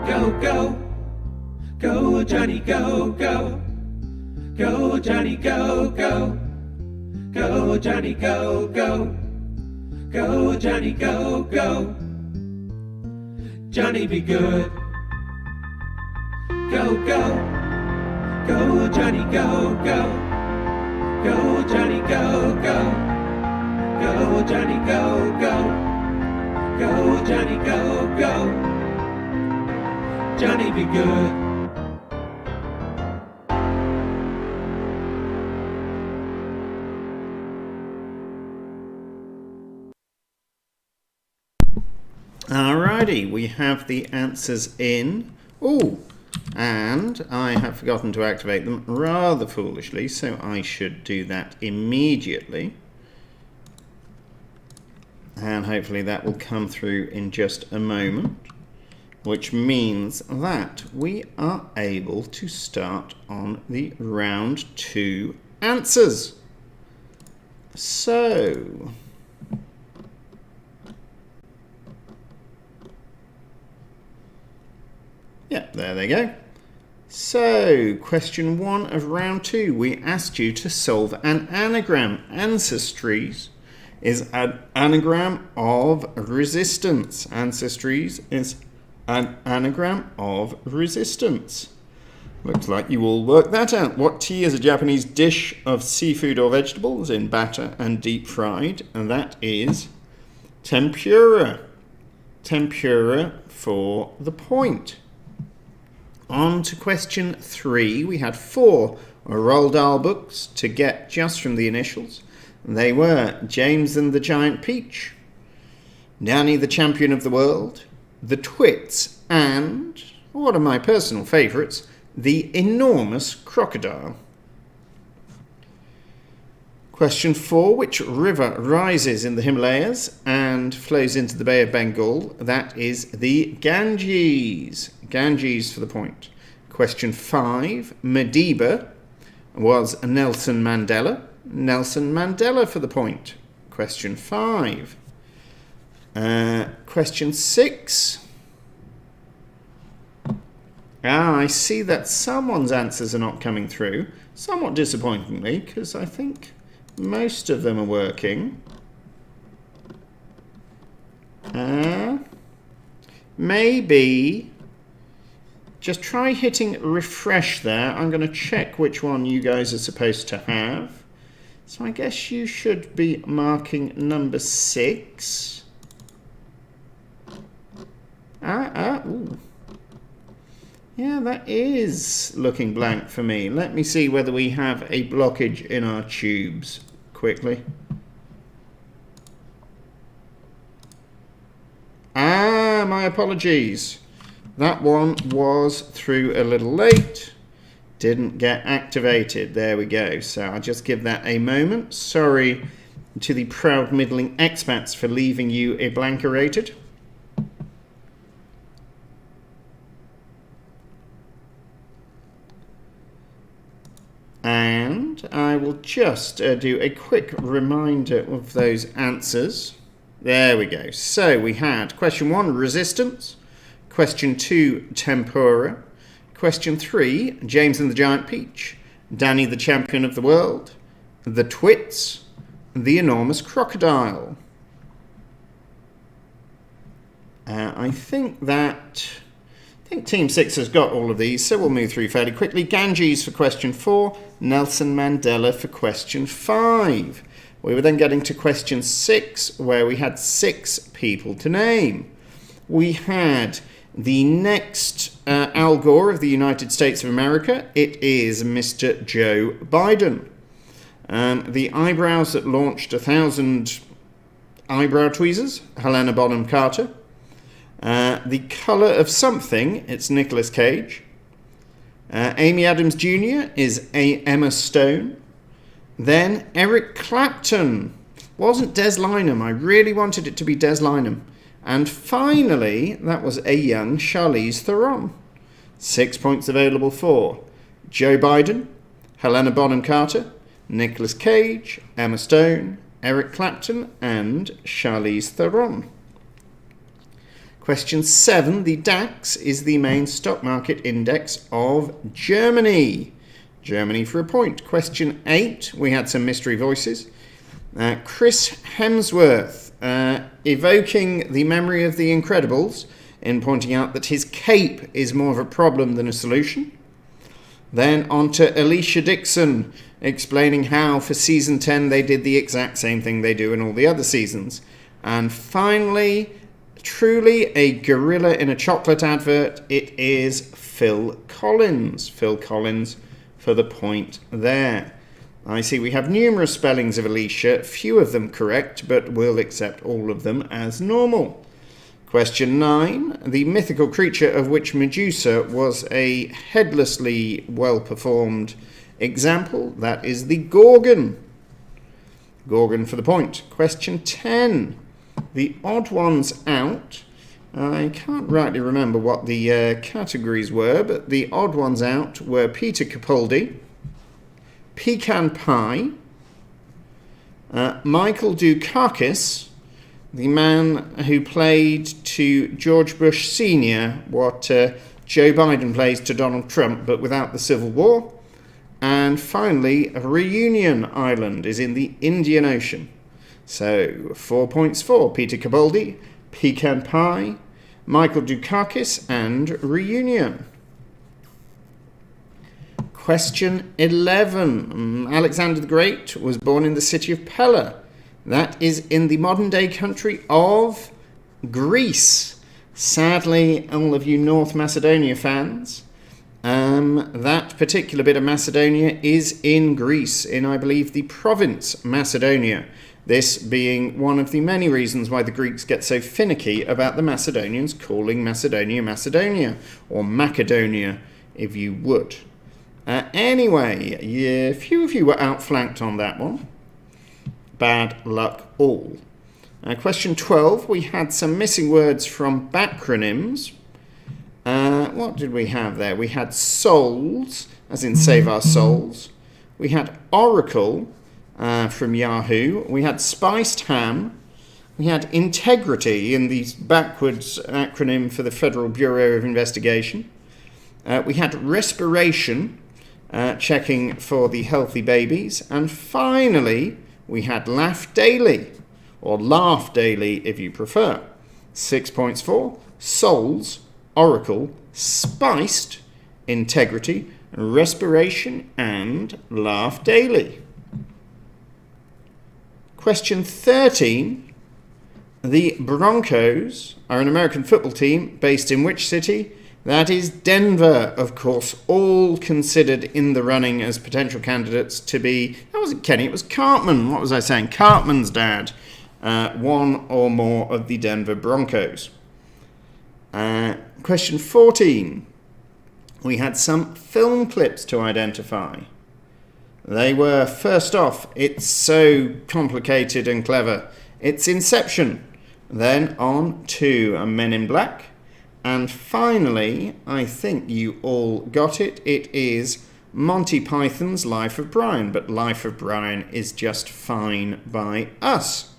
Go, go. Go, Johnny, go, go. Go, Johnny, go, go. Go, Johnny, go, go. Go, Johnny, go, go. Johnny, be good. Go, go. Go, Johnny, go, go. Go, Johnny, go, go. Go, Johnny, go, go. Go, Johnny, go, go. Johnny, be good. Alrighty, we have the answers in. Oh, and I have forgotten to activate them rather foolishly, so I should do that immediately. And hopefully that will come through in just a moment, which means that we are able to start on the round 2 answers. So, yeah, there they go. So, question 1 of round 2, we asked you to solve an anagram. Ancestries is an anagram of resistance. Ancestries is an anagram of resistance. Looks like you all worked that out. What tea is a Japanese dish of seafood or vegetables in batter and deep fried? And that is tempura. Tempura for the point. On to question 3. We had 4 Roald Dahl books to get just from the initials. They were James and the Giant Peach, Danny the Champion of the World, The Twits, and, one of my personal favourites, The Enormous Crocodile. Question 4. Which river rises in the Himalayas and flows into the Bay of Bengal? That is the Ganges. Ganges for the point. Question 5. Madiba was Nelson Mandela. Nelson Mandela for the point. Question 5. Question 6. I see that someone's answers are not coming through. Somewhat disappointingly, because I think most of them are working. Maybe just try hitting refresh there. I'm going to check which one you guys are supposed to have. So I guess you should be marking number 6. Ooh. Yeah, that is looking blank for me. Let me see whether we have a blockage in our tubes quickly. My apologies. That one was through a little late. Didn't get activated. There we go. So I'll just give that a moment. Sorry to the proud middling expats for leaving you ablankerated. And I will just do a quick reminder of those answers. There we go. So we had question 1, resistance. Question 2, tempura. Question 3, James and the Giant Peach. Danny the Champion of the World. The Twits. The Enormous Crocodile. I think Team 6 has got all of these, so we'll move through fairly quickly. Ganges for question 4, Nelson Mandela for question 5. We were then getting to question 6, where we had 6 people to name. We had the next Al Gore of the United States of America. It is Mr. Joe Biden. The eyebrows that launched 1,000 eyebrow tweezers, Helena Bonham Carter. The colour of something, it's Nicolas Cage. Amy Adams Jr. is Emma Stone. Then Eric Clapton. Wasn't Des Lynam. I really wanted it to be Des Lynam. And finally, that was a young Charlize Theron. 6 points available for Joe Biden, Helena Bonham Carter, Nicolas Cage, Emma Stone, Eric Clapton, and Charlize Theron. Question 7. The DAX is the main stock market index of Germany. Germany for a point. Question 8. We had some mystery voices. Chris Hemsworth evoking the memory of The Incredibles in pointing out that his cape is more of a problem than a solution. Then on to Alicia Dixon explaining how for season 10 they did the exact same thing they do in all the other seasons. And finally, truly a gorilla in a chocolate advert, it is Phil Collins. Phil Collins for the point there. I see we have numerous spellings of Alicia, few of them correct, but we'll accept all of them as normal. Question 9. The mythical creature of which Medusa was a headlessly well-performed example, that is the Gorgon. Gorgon for the point. Question 10. The odd ones out. I can't rightly remember what the categories were, but the odd ones out were Peter Capaldi, Pecan Pie, Michael Dukakis, the man who played to George Bush Sr. what Joe Biden plays to Donald Trump, but without the Civil War. And finally, Reunion Island is in the Indian Ocean. So 4 points for Peter Capaldi, Pecan Pie, Michael Dukakis, and Reunion. Question 11. Alexander the Great was born in the city of Pella. That is in the modern-day country of Greece. Sadly, all of you North Macedonia fans, that particular bit of Macedonia is in Greece, in, I believe, the province Macedonia. This being one of the many reasons why the Greeks get so finicky about the Macedonians calling Macedonia Macedonia, or Macedonia, if you would. Anyway, a few of you were outflanked on that one. Bad luck all. Question 12, we had some missing words from backronyms. What did we have there? We had souls, as in save our souls. We had oracle from Yahoo. We had spiced ham. We had integrity in the backwards acronym for the Federal Bureau of Investigation. We had respiration, checking for the healthy babies. And finally, we had laugh daily, or laugh daily if you prefer. 6 points for souls, oracle, spiced, integrity, respiration, and laugh daily. Question 13. The Broncos are an American football team based in which city? That is Denver, of course, all considered in the running as potential candidates to be... That wasn't Kenny, it was Cartman. What was I saying? Cartman's dad. One or more of the Denver Broncos. Question 14. We had some film clips to identify. They were, first off, it's so complicated and clever. It's Inception. Then on to Men in Black. And finally, I think you all got it. It is Monty Python's Life of Brian. But Life of Brian is just fine by us.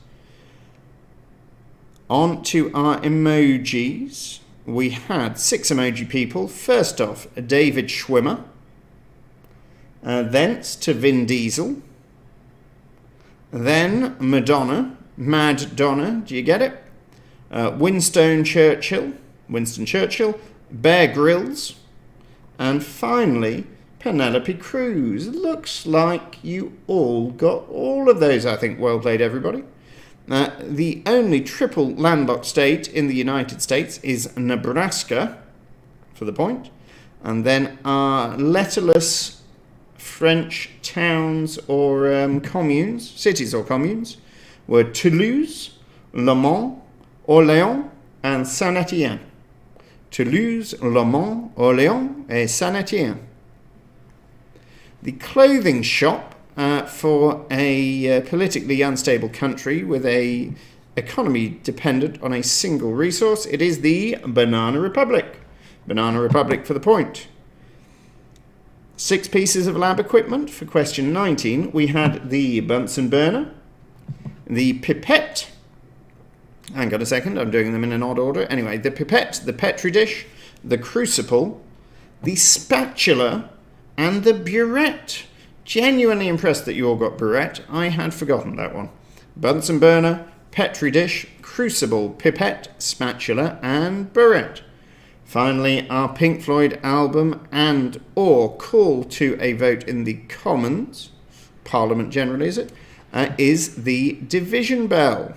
On to our emojis. We had 6 emoji people. First off, David Schwimmer. Thence to Vin Diesel. Then Madonna. Mad Donna. Do you get it? Winston Churchill, Bear Grylls, and finally Penelope Cruz. Looks like you all got all of those, I think. Well played, everybody. The only triple landlocked state in the United States is Nebraska, for the point. And then our letterless French towns or communes, cities or communes, were Toulouse, Le Mans, Orléans, and Saint-Étienne. Toulouse, Le Mans, Orléans, and Saint-Étienne. The clothing shop for a politically unstable country with a economy dependent on a single resource, it is the Banana Republic. Banana Republic for the point. 6 pieces of lab equipment for question 19. We had the Bunsen burner, the pipette, Hang on a second, I'm doing them in an odd order. Anyway, the pipette, the petri dish, the crucible, the spatula, and the burette. Genuinely impressed that you all got burette. I had forgotten that one. Bunsen burner, petri dish, crucible, pipette, spatula, and burette. Finally, our Pink Floyd album and or call to a vote in the Commons, Parliament generally is the division bell.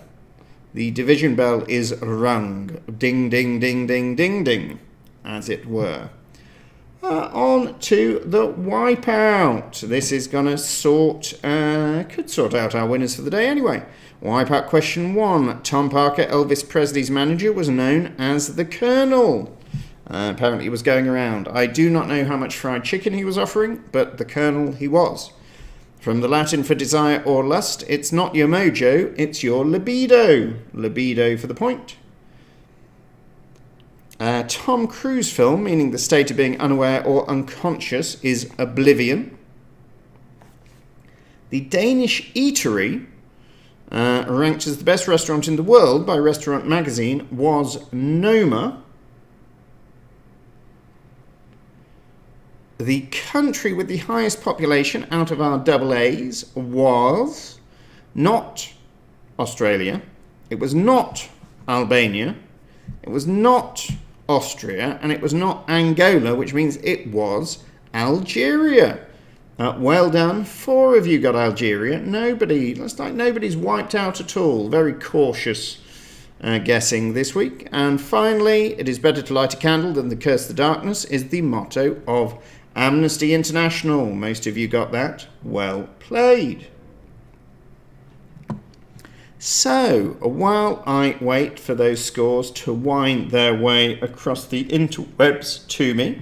The division bell is rung. Ding, ding, ding, ding, ding, ding, as it were. On to the Wipeout. This is going to could sort out our winners for the day anyway. Wipeout question 1. Tom Parker, Elvis Presley's manager, was known as the Colonel. Apparently he was going around. I do not know how much fried chicken he was offering, but the Colonel he was. From the Latin for desire or lust, it's not your mojo, it's your libido. Libido for the point. Tom Cruise film, meaning the state of being unaware or unconscious, is oblivion. The Danish eatery, ranked as the best restaurant in the world by Restaurant Magazine, was Noma. The country with the highest population out of our double A's was not Australia. It was not Albania. It was not Austria. And it was not Angola, which means it was Algeria. Well done. 4 of you got Algeria. Looks like nobody's wiped out at all. Very cautious guessing this week. And finally, it is better to light a candle than to curse the darkness is the motto of Amnesty International. Most of you got that. Well played. So, while I wait for those scores to wind their way across the interwebs to me,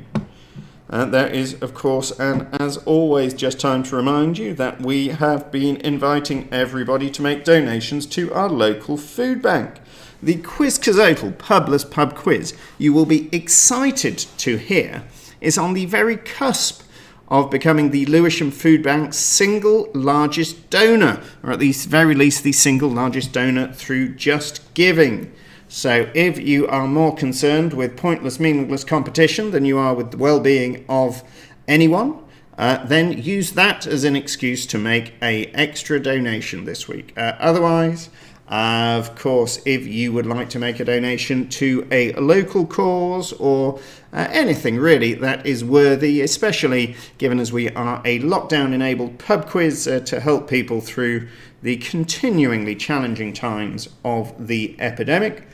there is, of course, and as always, just time to remind you that we have been inviting everybody to make donations to our local food bank. The Quizcazoatl Publess Pub Quiz, you will be excited to hear, is on the very cusp of becoming the Lewisham Food Bank's single largest donor, or at least very least the single largest donor through Just Giving. So if you are more concerned with pointless, meaningless competition than you are with the well-being of anyone, then use that as an excuse to make an extra donation this week. Otherwise, of course, if you would like to make a donation to a local cause or anything really that is worthy, especially given as we are a lockdown-enabled pub quiz to help people through the continuingly challenging times of the epidemic,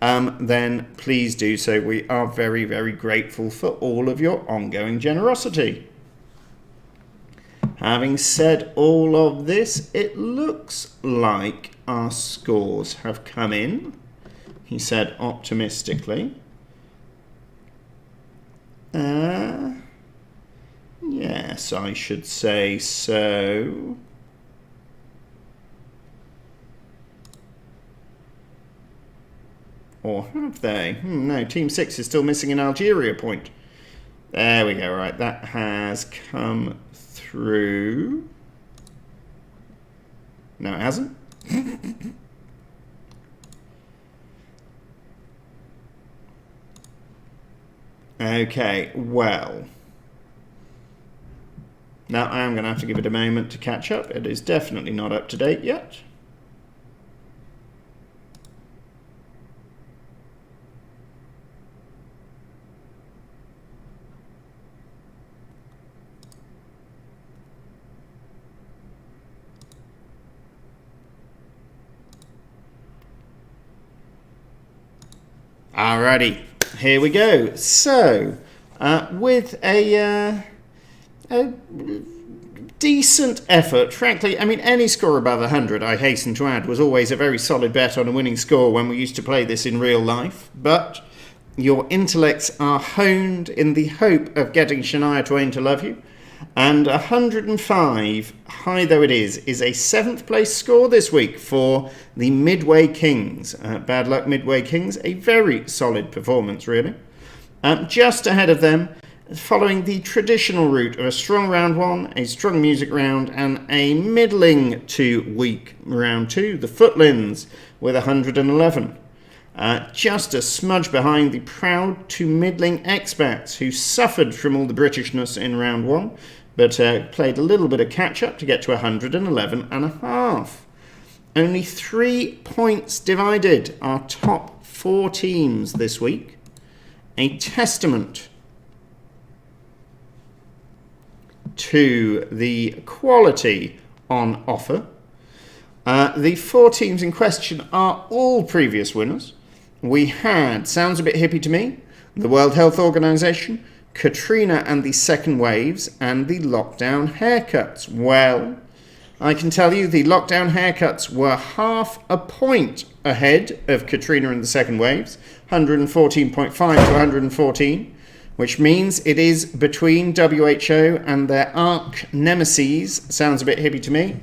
then please do so. We are very, very grateful for all of your ongoing generosity. Having said all of this, it looks like our scores have come in, he said optimistically. Yes, I should say so. Or have they? No, Team 6 is still missing an Algeria point. There we go, right, that has come through. No, it hasn't. Okay, well. Now I am going to have to give it a moment to catch up. It is definitely not up to date yet. Alrighty, here we go. So, with a decent effort, frankly, I mean, any score above 100, I hasten to add, was always a very solid bet on a winning score when we used to play this in real life. But your intellects are honed in the hope of getting Shania Twain to love you. And 105, high though it is a 7th place score this week for the Midway Kings. Bad luck, Midway Kings. A very solid performance, really. Just ahead of them, following the traditional route of a strong round 1, a strong music round, and a middling to weak round 2, the Footlins with 111. Just a smudge behind the proud to middling expats who suffered from all the Britishness in round 1, but played a little bit of catch-up to get to 111.5. Only 3 points divided our top 4 teams this week. A testament to the quality on offer. The 4 teams in question are all previous winners. We had, sounds a bit hippie to me, the World Health Organization, Katrina and the second waves, and the lockdown haircuts. Well, I can tell you the lockdown haircuts were half a point ahead of Katrina and the second waves, 114.5 to 114, which means it is between WHO and their arch nemesis. Sounds a bit hippie to me.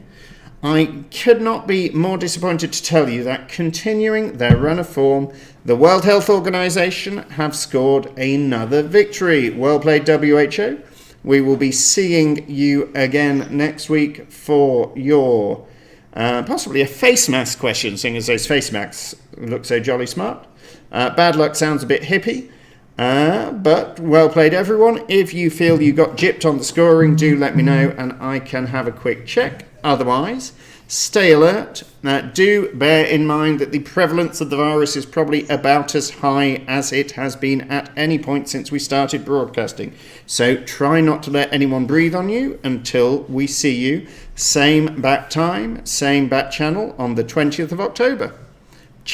I could not be more disappointed to tell you that continuing their run of form, the World Health Organization have scored another victory. Well played, WHO. We will be seeing you again next week for your possibly a face mask question, seeing as those face masks look so jolly smart. Bad luck sounds a bit hippie, but well played, everyone. If you feel you got gypped on the scoring, do let me know and I can have a quick check. Otherwise, stay alert. Do bear in mind that the prevalence of the virus is probably about as high as it has been at any point since we started broadcasting. So try not to let anyone breathe on you until we see you. Same bat time, same bat channel on the 20th of October.